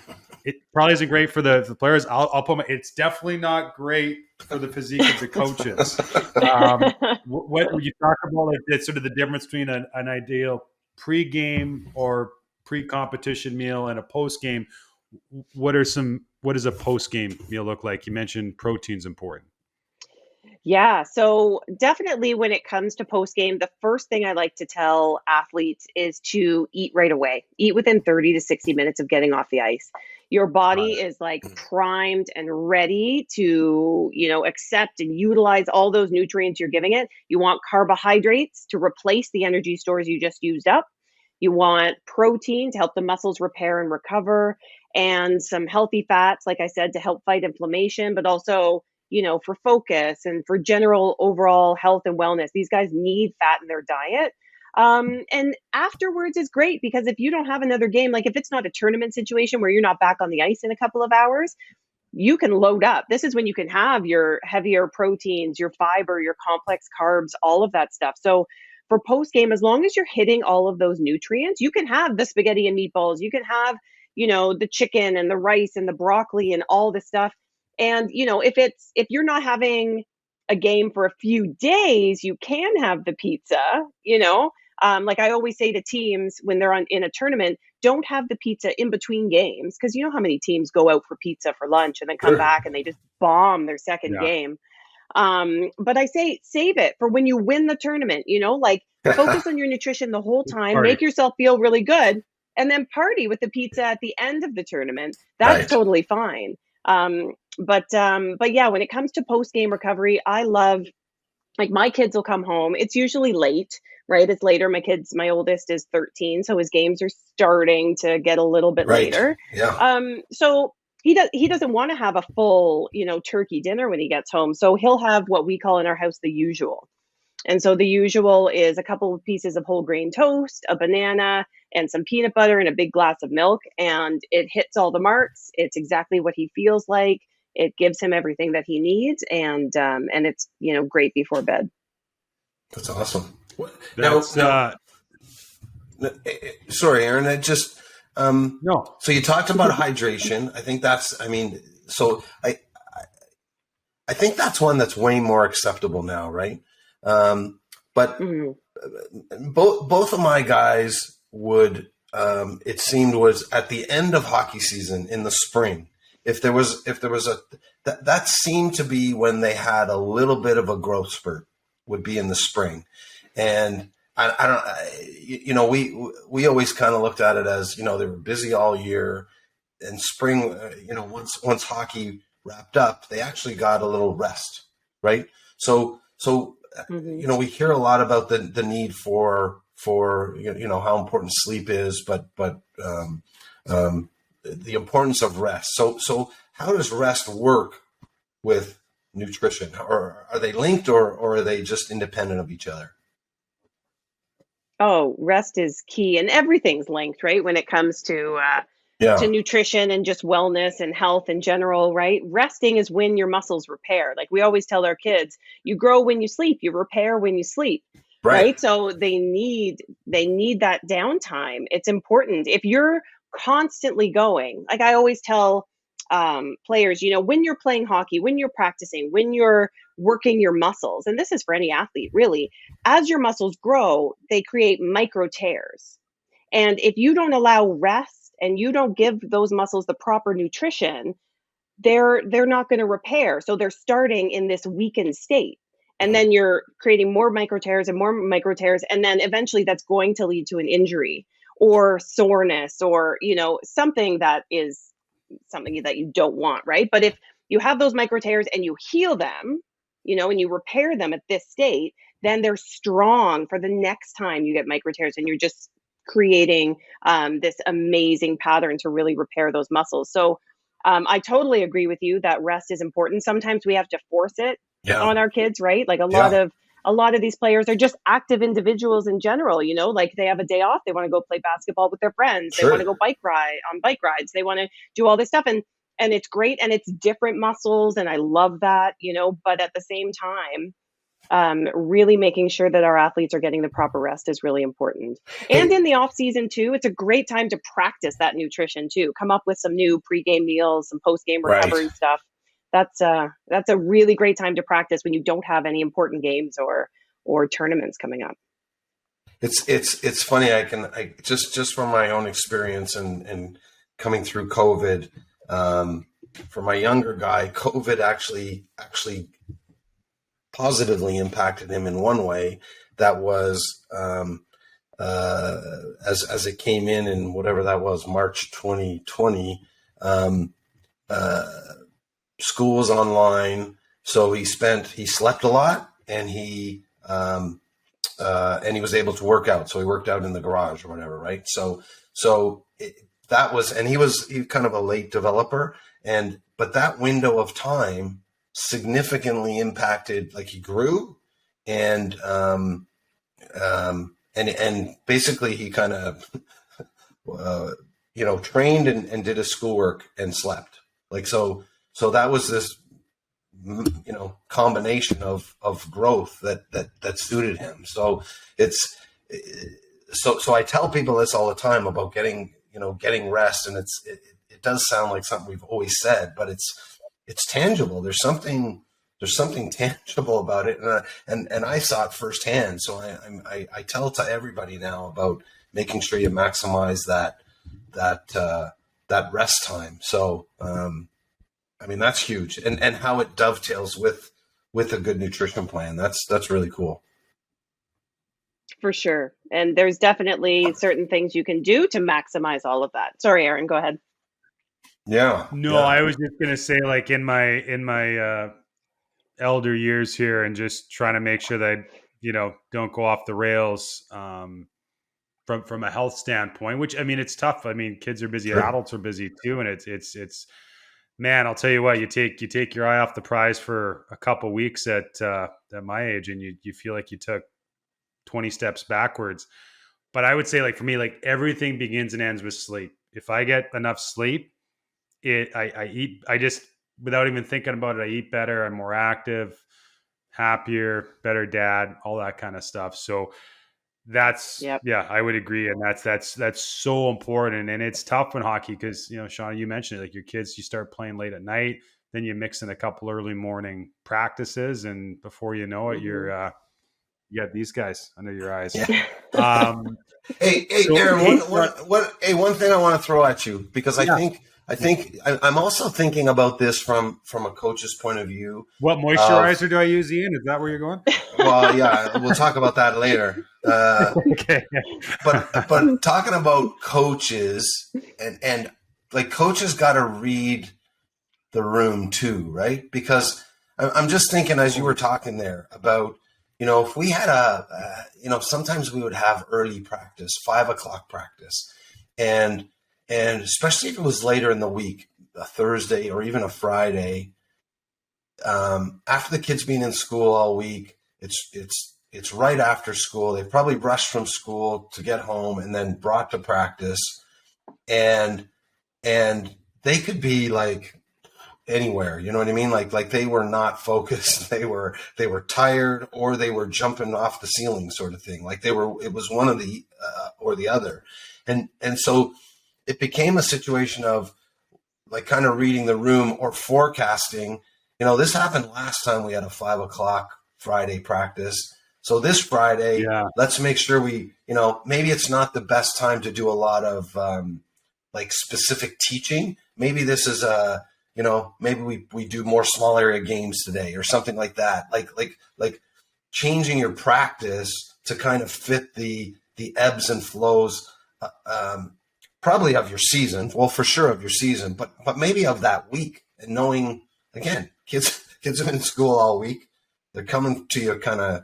it probably isn't great for the players. I'll put it's definitely not great for the physique of the coaches. What you talk about, like that's sort of the difference between an ideal pre-game or pre-competition meal and a post-game. What does a post-game meal look like? You mentioned protein's important. Yeah, so definitely when it comes to post-game, the first thing I like to tell athletes is to eat right away. Eat within 30 to 60 minutes of getting off the ice. Your body is like primed and ready to, accept and utilize all those nutrients you're giving it. You want carbohydrates to replace the energy stores you just used up. You want protein to help the muscles repair and recover, and some healthy fats, like I said, to help fight inflammation, but also for focus and for general overall health and wellness. These guys need fat in their diet. And afterwards is great, because if you don't have another game, like if it's not a tournament situation where you're not back on the ice in a couple of hours, you can load up. This is when you can have your heavier proteins, your fiber, your complex carbs, all of that stuff. So for post game, as long as you're hitting all of those nutrients, you can have the spaghetti and meatballs, you can have, the chicken and the rice and the broccoli and all this stuff. And, if you're not having a game for a few days, you can have the pizza, like I always say to teams when they're in a tournament, don't have the pizza in between games, because you know how many teams go out for pizza for lunch and then come back and they just bomb their second game. But I say save it for when you win the tournament, like focus on your nutrition the whole time, make yourself feel really good, and then party with the pizza at the end of the tournament. That's totally fine. But yeah, when it comes to post game recovery, I love, like, my kids will come home. It's usually late, right? It's later. My oldest is 13, so his games are starting to get a little bit Right. later. Yeah. So he doesn't want to have a full, turkey dinner when he gets home. So he'll have what we call in our house the usual. And so the usual is a couple of pieces of whole grain toast, a banana, and some peanut butter and a big glass of milk. And it hits all the marks. It's exactly what he feels like. It gives him everything that he needs, and it's great before bed. That's awesome. That's sorry, Aaron. I just no. So you talked about hydration. I think that's. So I think that's one that's way more acceptable now, right? But both of my guys would. It seemed was at the end of hockey season in the spring. If there was that seemed to be when they had a little bit of a growth spurt, would be in the spring. And we always kind of looked at it as, they were busy all year, and spring, once hockey wrapped up, they actually got a little rest. Right. So, we hear a lot about the need for how important sleep is, but the importance of rest. So how does rest work with nutrition, or are they linked, or are they just independent of each other? Oh, rest is key, and everything's linked, right? When it comes to nutrition and just wellness and health in general, right? Resting is when your muscles repair. Like we always tell our kids, you grow when you sleep, you repair when you sleep. Right. So they need that downtime. It's important. If you're constantly going, like I always tell players, when you're playing hockey, when you're practicing, when you're working your muscles, and this is for any athlete really, as your muscles grow, they create micro tears. And if you don't allow rest and you don't give those muscles the proper nutrition, they're not going to repair. So they're starting in this weakened state. And then you're creating more micro tears, and then eventually that's going to lead to an injury or soreness, or something that you don't want, right? But if you have those micro tears and you heal them, and you repair them at this state, then they're strong for the next time you get micro tears, and you're just creating this amazing pattern to really repair those muscles. So I totally agree with you that rest is important. Sometimes we have to force it on our kids, right? Like a lot of these players are just active individuals in general, like they have a day off, they want to go play basketball with their friends, Sure. They want to go bike rides, they want to do all this stuff, and it's great, and it's different muscles, and I love that, but at the same time, really making sure that our athletes are getting the proper rest is really important. And in the off season too, it's a great time to practice that nutrition too. Come up with some new pregame meals, some postgame recovery stuff. That's a really great time to practice when you don't have any important games or tournaments coming up. It's funny. I just from my own experience and coming through COVID, for my younger guy, COVID actually positively impacted him in one way. That was as it came in whatever that was, March 2020. School was online, so he slept a lot, and he was able to work out. So he worked out in the garage or whatever, right? He was kind of a late developer, but that window of time significantly impacted, like he grew, and basically he kind of trained and did his schoolwork and slept, like so that was this combination of growth that suited him. So so I tell people this all the time about getting rest, and it does sound like something we've always said, but it's tangible. There's something tangible about it, and I saw it firsthand. So I tell to everybody now about making sure you maximize that rest time. So that's huge, and how it dovetails with a good nutrition plan. That's really cool. For sure. And there's definitely certain things you can do to maximize all of that. Sorry, Aaron, go ahead. Yeah. No, Yeah. I was just gonna say, like in my elder years here, and just trying to make sure that I, don't go off the rails from a health standpoint. Which, I mean, it's tough. I mean, kids are busy, Sure. adults are busy too, and it's man. I'll tell you what, you take your eye off the prize for a couple weeks at my age, and you feel like you took 20 steps backwards. But I would say, like, for me, like, everything begins and ends with sleep. If I get enough sleep, I eat, I just, without even thinking about it, I eat better, I'm more active, happier, better dad, all that kind of stuff. So that's, Yep. yeah, I would agree. And that's so important. And it's tough in hockey because, Sean, you mentioned it, like your kids, you start playing late at night, then you mix in a couple early morning practices, and before you know it, you got these guys under your eyes. Yeah. Um, Hey, so, Aaron, hey, one thing I want to throw at you, because yeah. I think I'm also thinking about this from a coach's point of view. What moisturizer do I use, Ian? Is that where you're going? Well, yeah, we'll talk about that later. Okay. But talking about coaches and like coaches got to read the room too, right? Because I'm just thinking as you were talking there about, if we had sometimes we would have early practice, 5:00 practice, and especially if it was later in the week, a Thursday or even a Friday, after the kids being in school all week, it's right after school. They've probably rushed from school to get home and then brought to practice, and they could be like anywhere, you know what I mean? Like they were not focused. They were tired, or they were jumping off the ceiling, sort of thing. Like it was one of the or the other, and so it became a situation of like kind of reading the room or forecasting. This happened last time we had a 5:00 Friday practice. So this Friday, let's make sure we, maybe it's not the best time to do a lot of like specific teaching. Maybe this is maybe we do more small area games today or something like that. Like changing your practice to kind of fit the ebbs and flows, probably of your season. Well, for sure of your season, but maybe of that week, and knowing, again, kids have been in school all week. They're coming to you kind of,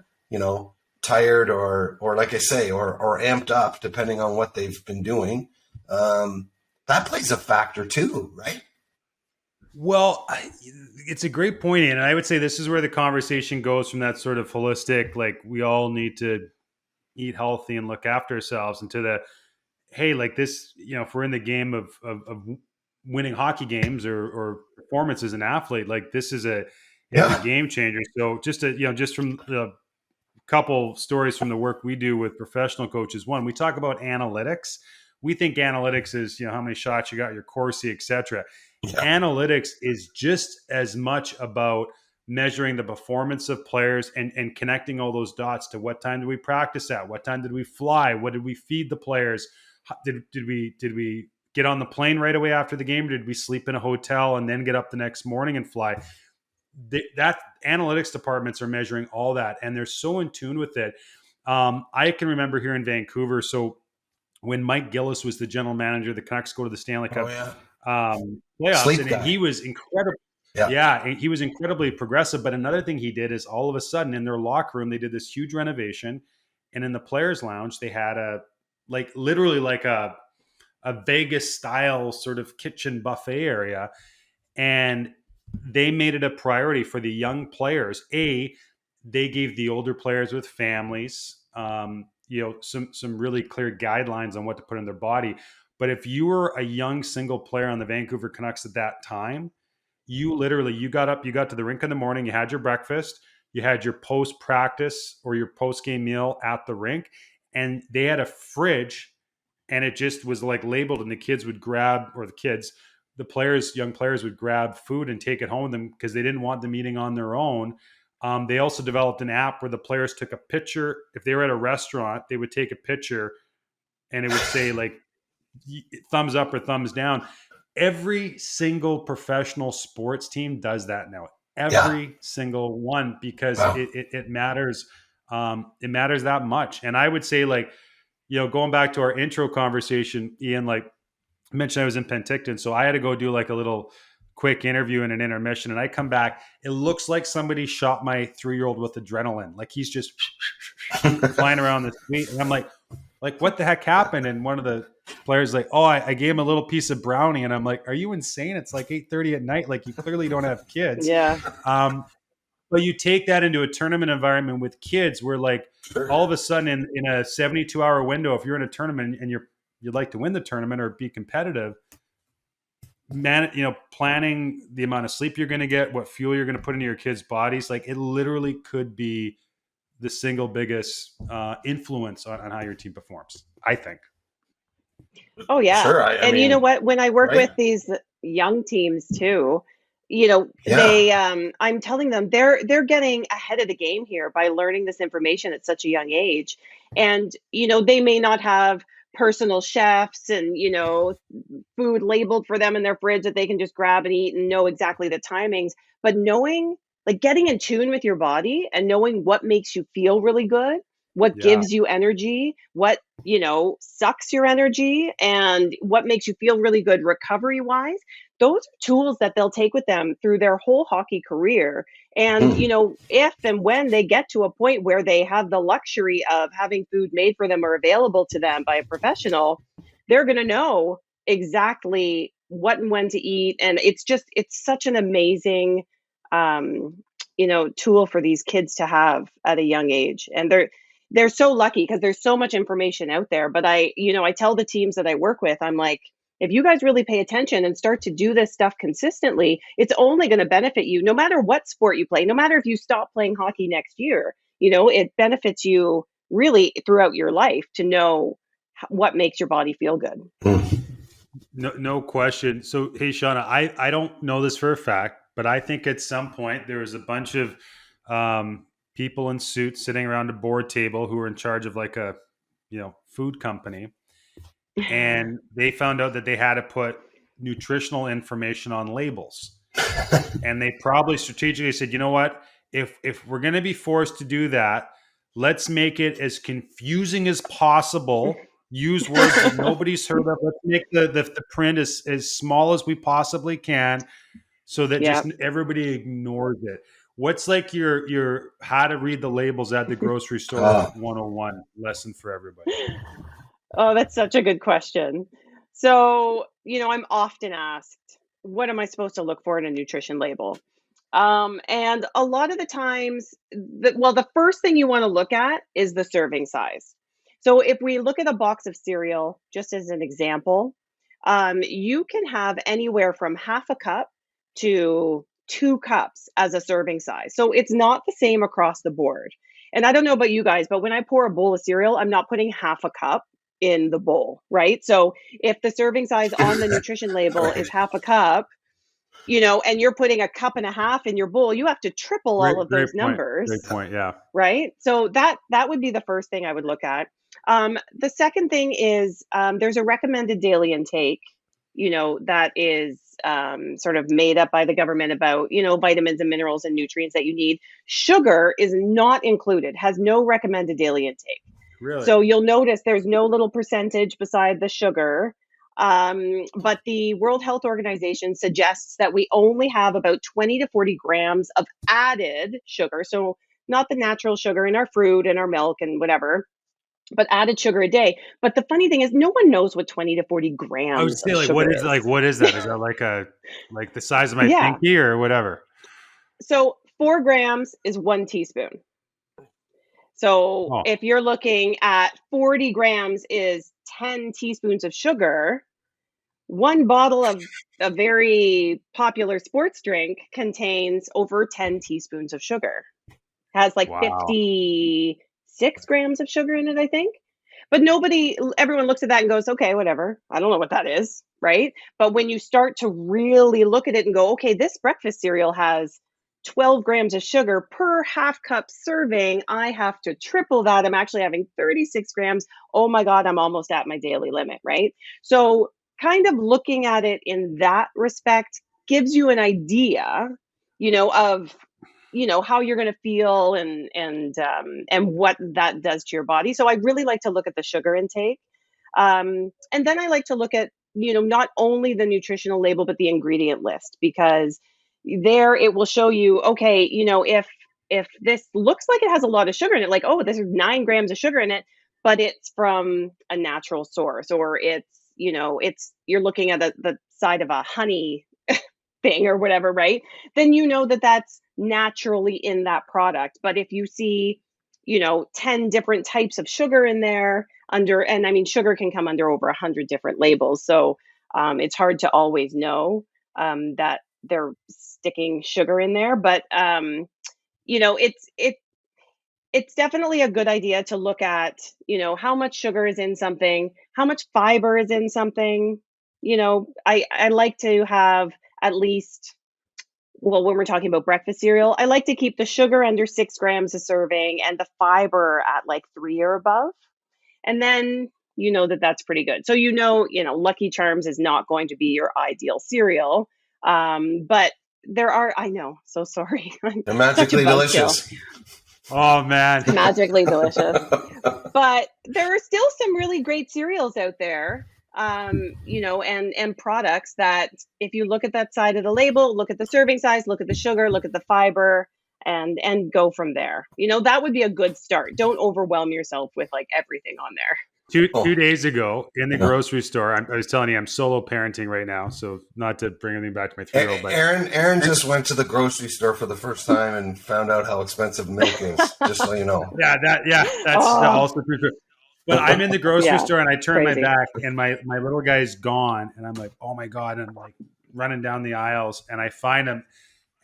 tired or like I say, or amped up, depending on what they've been doing. That plays a factor too, right? Well, it's a great point, Ian. And I would say this is where the conversation goes from that sort of holistic, like we all need to eat healthy and look after ourselves, into the, hey, like this, if we're in the game of winning hockey games or performance as an athlete, like this is a game changer. So just from the couple stories from the work we do with professional coaches. One, we talk about analytics. We think analytics is, how many shots you got, your Corsi, et cetera. Yeah. Analytics is just as much about measuring the performance of players and connecting all those dots to what time did we practice at, what time did we fly, what did we feed the players, did we get on the plane right away after the game, or did we sleep in a hotel and then get up the next morning and fly? That analytics departments are measuring all that, and they're so in tune with it. I can remember here in Vancouver, so when Mike Gillis was the general manager, the Canucks go to the Stanley Cup playoffs, and he was incredible. Yeah, he was incredibly progressive. But another thing he did is, all of a sudden in their locker room, they did this huge renovation, and in the players' lounge, they had literally a Vegas style sort of kitchen buffet area, and they made it a priority for the young players. They gave the older players with families, some really clear guidelines on what to put in their body. But if you were a young single player on the Vancouver Canucks at that time, you got up, you got to the rink in the morning, you had your breakfast, you had your post-practice or your post-game meal at the rink, and they had a fridge, and it just was like labeled, and the kids would grab, or young players would grab food and take it home with them because they didn't want them eating on their own. They also developed an app where the players took a picture. If they were at a restaurant, they would take a picture, and it would say like thumbs up or thumbs down. Every single professional sports team does that now. Every single one, because it matters. It matters that much. And I would say, going back to our intro conversation, Ian, mentioned I was in Penticton, so I had to go do like a little quick interview in an intermission, and I come back. It looks like somebody shot my 3-year-old with adrenaline. Like he's just flying around the suite, and I'm like, what the heck happened? And one of the players like, oh, I gave him a little piece of brownie, and I'm like, are you insane? It's like 8:30 at night. Like you clearly don't have kids. Yeah. But you take that into a tournament environment with kids, where like all of a sudden in a 72-hour window, if you're in a tournament and you'd like to win the tournament or be competitive, planning the amount of sleep you're going to get, what fuel you're going to put into your kids' bodies, like it literally could be the single biggest influence on how your team performs, I think. Oh yeah. Sure, I mean, you know what, when I work with these young teams too, I'm telling them they're getting ahead of the game here by learning this information at such a young age. And, they may not have personal chefs and, food labeled for them in their fridge that they can just grab and eat and know exactly the timings, but knowing, like getting in tune with your body and knowing what makes you feel really good, what gives you energy, what, sucks your energy, and what makes you feel really good recovery wise. Those are tools that they'll take with them through their whole hockey career. And, if and when they get to a point where they have the luxury of having food made for them or available to them by a professional, they're going to know exactly what and when to eat. And it's such an amazing, tool for these kids to have at a young age. And they're so lucky because there's so much information out there. But I tell the teams that I work with, I'm like, if you guys really pay attention and start to do this stuff consistently, it's only going to benefit you no matter what sport you play, no matter if you stop playing hockey next year. It benefits you really throughout your life to know what makes your body feel good. No question. So, hey, Seanna, I don't know this for a fact, but I think at some point there was a bunch of people in suits sitting around a board table who were in charge of like a, food company. And they found out that they had to put nutritional information on labels. And they probably strategically said, you know what, if we're going to be forced to do that, let's make it as confusing as possible. Use words that nobody's heard of. Let's make the print as small as we possibly can so that just everybody ignores it. What's like your how to read the labels at the grocery store 101 lesson for everybody? Oh, that's such a good question. So, I'm often asked, what am I supposed to look for in a nutrition label? And a lot of the times, the first thing you want to look at is the serving size. So if we look at a box of cereal, just as an example, you can have anywhere from half a cup to 2 cups as a serving size. So it's not the same across the board. And I don't know about you guys, but when I pour a bowl of cereal, I'm not putting half a cup in the bowl, right? So if the serving size on the nutrition label is half a cup, and you're putting a cup and a half in your bowl, you have to triple all of those numbers. Great point, yeah. Right? So that would be the first thing I would look at. The second thing is there's a recommended daily intake, that is sort of made up by the government about, vitamins and minerals and nutrients that you need. Sugar is not included, has no recommended daily intake. Really? So you'll notice there's no little percentage beside the sugar. But the World Health Organization suggests that we only have about 20 to 40 grams of added sugar. So not the natural sugar in our fruit and our milk and whatever, but added sugar a day. But the funny thing is, no one knows what 20 to 40 grams. I would say, like, what is that? Is that like the size of my pinky or whatever? So 4 grams is 1 teaspoon. So if you're looking at 40 grams is 10 teaspoons of sugar, one bottle of a very popular sports drink contains over 10 teaspoons of sugar. Has like 56 grams of sugar in it, I think. But everyone looks at that and goes, okay, whatever. I don't know what that is, right? But when you start to really look at it and go, okay, this breakfast cereal has 12 grams of sugar per half cup serving, I have to triple that. I'm actually having 36 grams. Oh my God, I'm almost at my daily limit, right? So kind of looking at it in that respect gives you an idea, of, how you're going to feel and what that does to your body. So I really like to look at the sugar intake. And then I like to look at not only the nutritional label, but the ingredient list, because there it will show you, okay, if this looks like it has a lot of sugar in it, like, oh, there's 9 grams of sugar in it, but it's from a natural source, or you're looking at the side of a honey thing or whatever, right? Then that that's naturally in that product. But if you see, 10 different types of sugar in there and I mean, sugar can come under over 100 different labels. So it's hard to always know that they're sticking sugar in there. But, it's definitely a good idea to look at, how much sugar is in something, how much fiber is in something. I like to have at least, well, when we're talking about breakfast cereal, I like to keep the sugar under 6 grams a serving and the fiber at like 3 or above. And then that's pretty good. So Lucky Charms is not going to be your ideal cereal. But I know, so sorry. They're magically delicious. Oh man. Magically delicious. But there are still some really great cereals out there. And products that if you look at that side of the label, look at the serving size, look at the sugar, look at the fiber, and go from there. That would be a good start. Don't overwhelm yourself with like everything on there. Two days ago in the grocery store, I was telling you I'm solo parenting right now, so not to bring anything back to my 3-year-old. But Aaron just went to the grocery store for the first time and found out how expensive milk is. Just so you know. That's also true. But I'm in the grocery store and I turn my back and my little guy's gone and I'm like, oh my God, and I'm like running down the aisles and I find him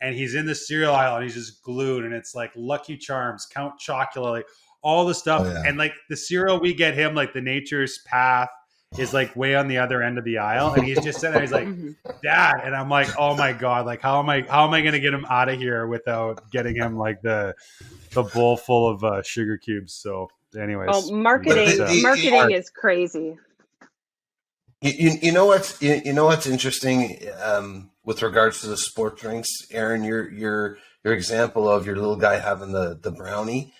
and he's in the cereal aisle and he's just glued and it's like Lucky Charms, Count Chocula, like all the stuff. Oh, yeah. And like the cereal we get him, like the Nature's Path is like way on the other end of the aisle. And he's just sitting there, he's like, Dad. And I'm like, oh my God, like how am I going to get him out of here without getting him like the bowl full of sugar cubes? So anyways. Oh, marketing is crazy. You know what's interesting with regards to the sport drinks, Aaron, your example of your little guy having the brownie.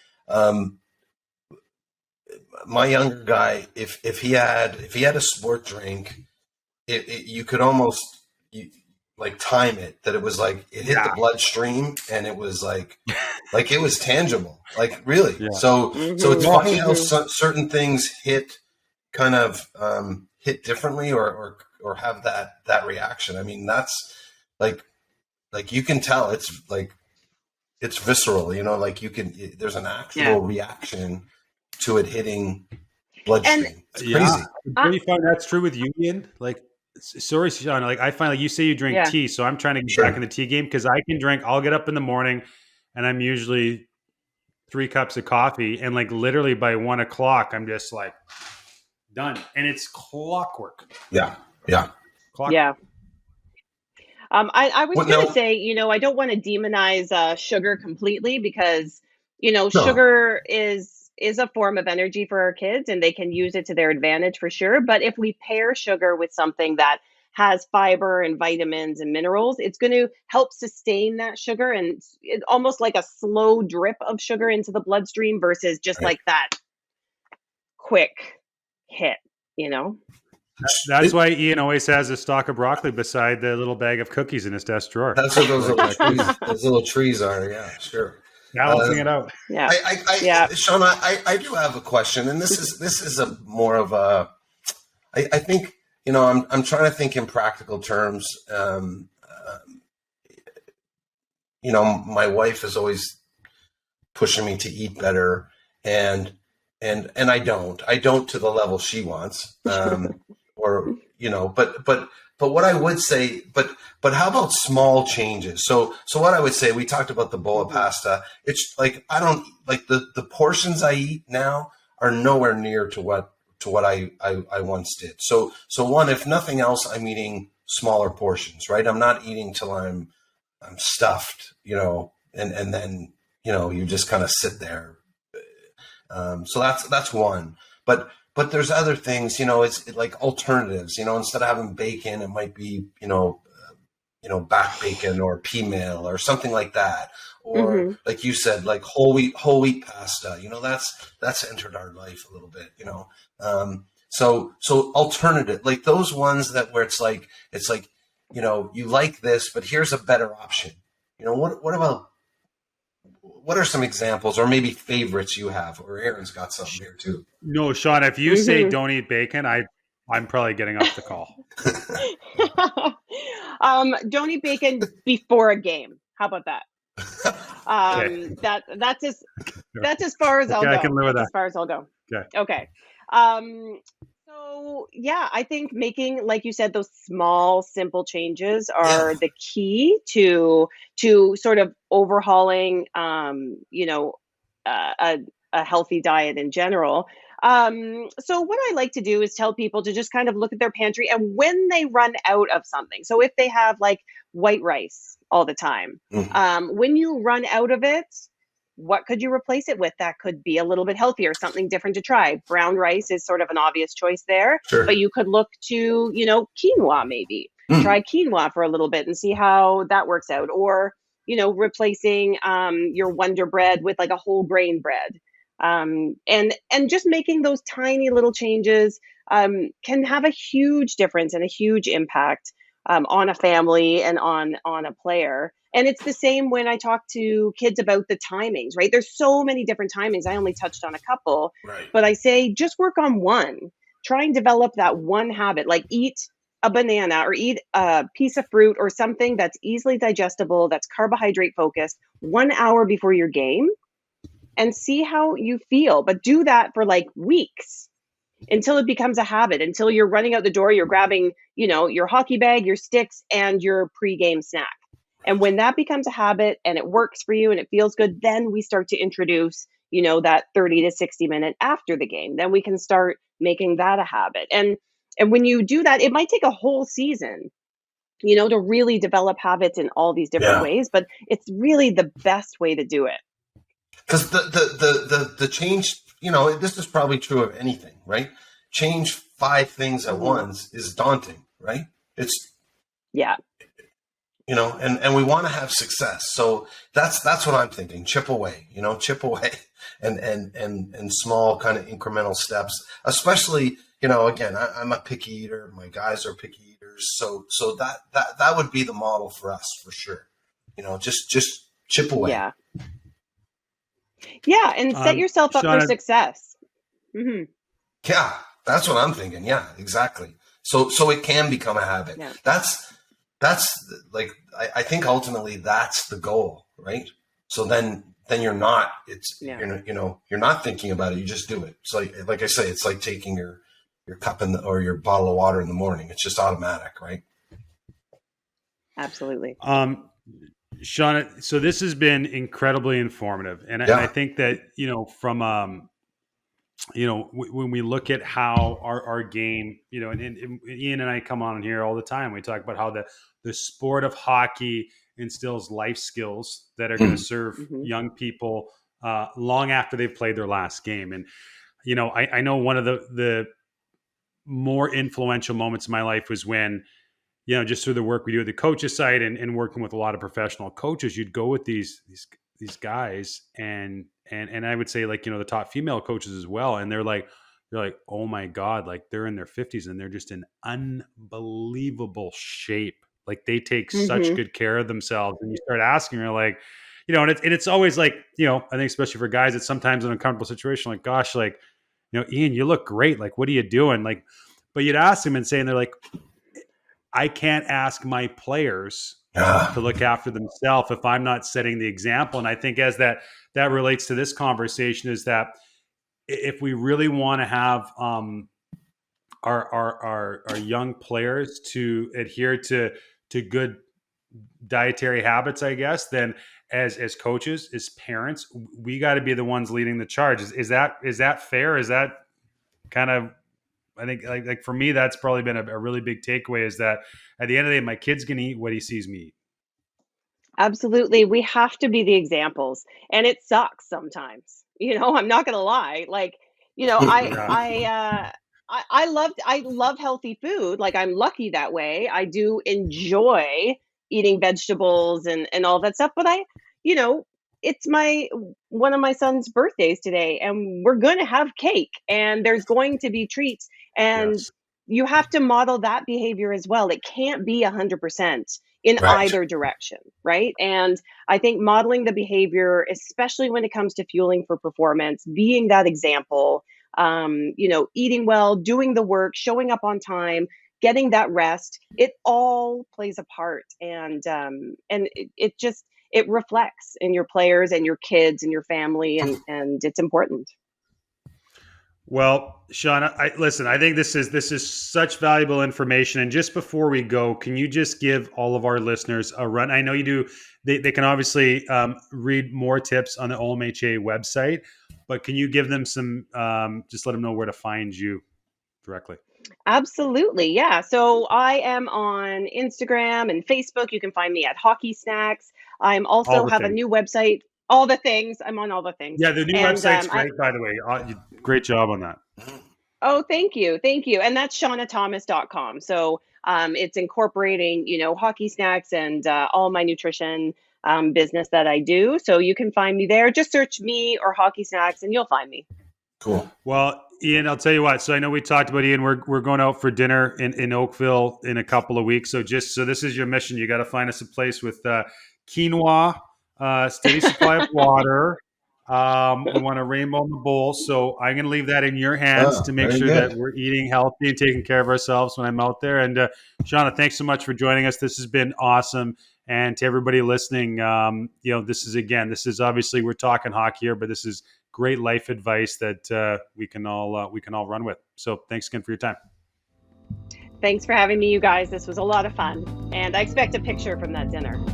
My younger guy, if he had a sport drink, you could almost like time it that it was like it hit the bloodstream and it was like it was tangible, like really. Yeah. So it's funny how certain things hit differently or have that reaction. I mean, that's like you can tell it's visceral, like there's an actual reaction to it hitting bloodstream. It's crazy. Do you find that's true with you, Ian? Like, sorry, Sean. Like, I find like you say you drink tea, so I'm trying to get back in the tea game because I can drink. I'll get up in the morning, and I'm usually 3 cups of coffee, and like literally by 1 o'clock, I'm just like done, and it's clockwork. Yeah. Clockwork. Yeah. I was going to say, I don't want to demonize sugar completely because, sugar is a form of energy for our kids and they can use it to their advantage for sure. But if we pair sugar with something that has fiber and vitamins and minerals, it's going to help sustain that sugar and it's almost like a slow drip of sugar into the bloodstream versus just like that quick hit, That's why Ian always has a stalk of broccoli beside the little bag of cookies in his desk drawer. That's what those little trees are. Yeah, sure. Balancing it out. Yeah. Seanna, I do have a question, and this is a more of a. I think I'm trying to think in practical terms. My wife is always pushing me to eat better, and I don't to the level she wants. But what I would say, but how about small changes? So what I would say, we talked about the bowl of pasta. It's like, I don't like the portions I eat now are nowhere near to what I once did. So one, if nothing else, I'm eating smaller portions, right? I'm not eating till I'm stuffed, and then, you just kind of sit there. So that's one, but there's other things, it's like alternatives, instead of having bacon, it might be, back bacon or pea meal or something like that. Or like you said, like whole wheat pasta, that's entered our life a little bit, So alternative, like those ones that where it's like, you like this, but here's a better option. What are some examples or maybe favorites you have? Or Aaron's got something here too. No, Sean, if you say don't eat bacon, I'm probably getting off the call. Don't eat bacon before a game. How about that? Okay. That's as far as I'll go. I can live with that. As far as I'll go. Okay. So yeah, I think making, like you said, those small, simple changes are the key to sort of overhauling, a healthy diet in general. So what I like to do is tell people to just kind of look at their pantry, and when they run out of something, so if they have like white rice all the time, when you run out of it, what could you replace it with that could be a little bit healthier, something different to try? Brown rice is sort of an obvious choice there, but you could look to, quinoa maybe. Try quinoa for a little bit and see how that works out. Or, replacing your Wonder Bread with like a whole grain bread. And just making those tiny little changes can have a huge difference and a huge impact on a family and on a player. And it's the same when I talk to kids about the timings, right? There's so many different timings. I only touched on a couple, but I say just work on one. Try and develop that one habit, like eat a banana or eat a piece of fruit or something that's easily digestible, that's carbohydrate focused 1 hour before your game, and see how you feel. But do that for like weeks until it becomes a habit, until you're running out the door, you're grabbing, your hockey bag, your sticks, and your pregame snack. And when that becomes a habit and it works for you and it feels good, then we start to introduce, that 30 to 60 minute after the game. Then we can start making that a habit. And when you do that, it might take a whole season, to really develop habits in all these different ways, but it's really the best way to do it. Because the change, this is probably true of anything, right? Change 5 things at once is daunting, right? And we want to have success. So that's what I'm thinking. Chip away and small kind of incremental steps, especially, again, I'm a picky eater. My guys are picky eaters. So that would be the model for us for sure. Just chip away. Yeah. And set yourself up for success. Mm-hmm. Yeah. That's what I'm thinking. Yeah, exactly. So it can become a habit. Yeah. That's like, I think ultimately that's the goal, right? So then you're not, you're not thinking about it. You just do it. It's like I say, it's like taking your cup or your bottle of water in the morning. It's just automatic, right? Absolutely. Seanna, so this has been incredibly informative. And I think that, from, when we look at how our game, and Ian and I come on here all the time, we talk about how the sport of hockey instills life skills that are going to serve young people long after they've played their last game. And, I know one of the more influential moments in my life was when, just through the work we do at the coaches site and working with a lot of professional coaches, you'd go with these guys and I would say like, the top female coaches as well. And they're like, oh my God, like they're in their 50s and they're just in unbelievable shape. Like they take such good care of themselves. And you start asking her like, and it's always like, I think especially for guys, it's sometimes an uncomfortable situation. Like, gosh, like, Ian, you look great. Like, what are you doing? Like, but you'd ask them and they're like, I can't ask my players to look after themselves if I'm not setting the example. And I think as that relates to this conversation is that if we really want to have our young players to adhere to good dietary habits, I guess, then as coaches, as parents, we got to be the ones leading the charge. Is that fair? Is that kind of, I think like for me, that's probably been a really big takeaway is that at the end of the day, my kid's going to eat what he sees me eat. Absolutely. We have to be the examples, and it sucks sometimes, I'm not going to lie. Like, I love healthy food. Like I'm lucky that way. I do enjoy eating vegetables and all that stuff, but it's one of my son's birthdays today, and we're going to have cake, and there's going to be treats, and Yes. you have to model that behavior as well. It can't be 100% in Right. either direction, right? And I think modeling the behavior, especially when it comes to fueling for performance, being that example, eating well, doing the work, showing up on time, getting that rest, it all plays a part. And it just, it reflects in your players and your kids and your family, and it's important. Well, Seanna, listen, I think this is such valuable information. And just before we go, can you just give all of our listeners a run? I know you do. They can obviously read more tips on the OMHA website, but can you give them some, just let them know where to find you directly? Absolutely. Yeah. So I am on Instagram and Facebook. You can find me at Hockey Snacks. I'm All also the have a things. new website, all the things. I'm on all the things. Yeah, the new And website's I great, by the way. Great job on that. Oh, thank you. Thank you. And that's SeannaThomas.com. So it's incorporating, Hockey Snacks and all my nutrition business that I do. So you can find me there. Just search me or Hockey Snacks and you'll find me. Cool. Well, Ian, I'll tell you what. So I know we talked about Ian. We're going out for dinner in Oakville in a couple of weeks. So this is your mission. You got to find us a place with quinoa, steady supply of water. We want a rainbow in the bowl. So I'm going to leave that in your hands to make very sure good. that we're eating healthy and taking care of ourselves when I'm out there. And Seanna, thanks so much for joining us. This has been awesome. And to everybody listening, this is obviously we're talking hockey here, but this is great life advice that we can all run with. So thanks again for your time. Thanks for having me, you guys. This was a lot of fun. And I expect a picture from that dinner.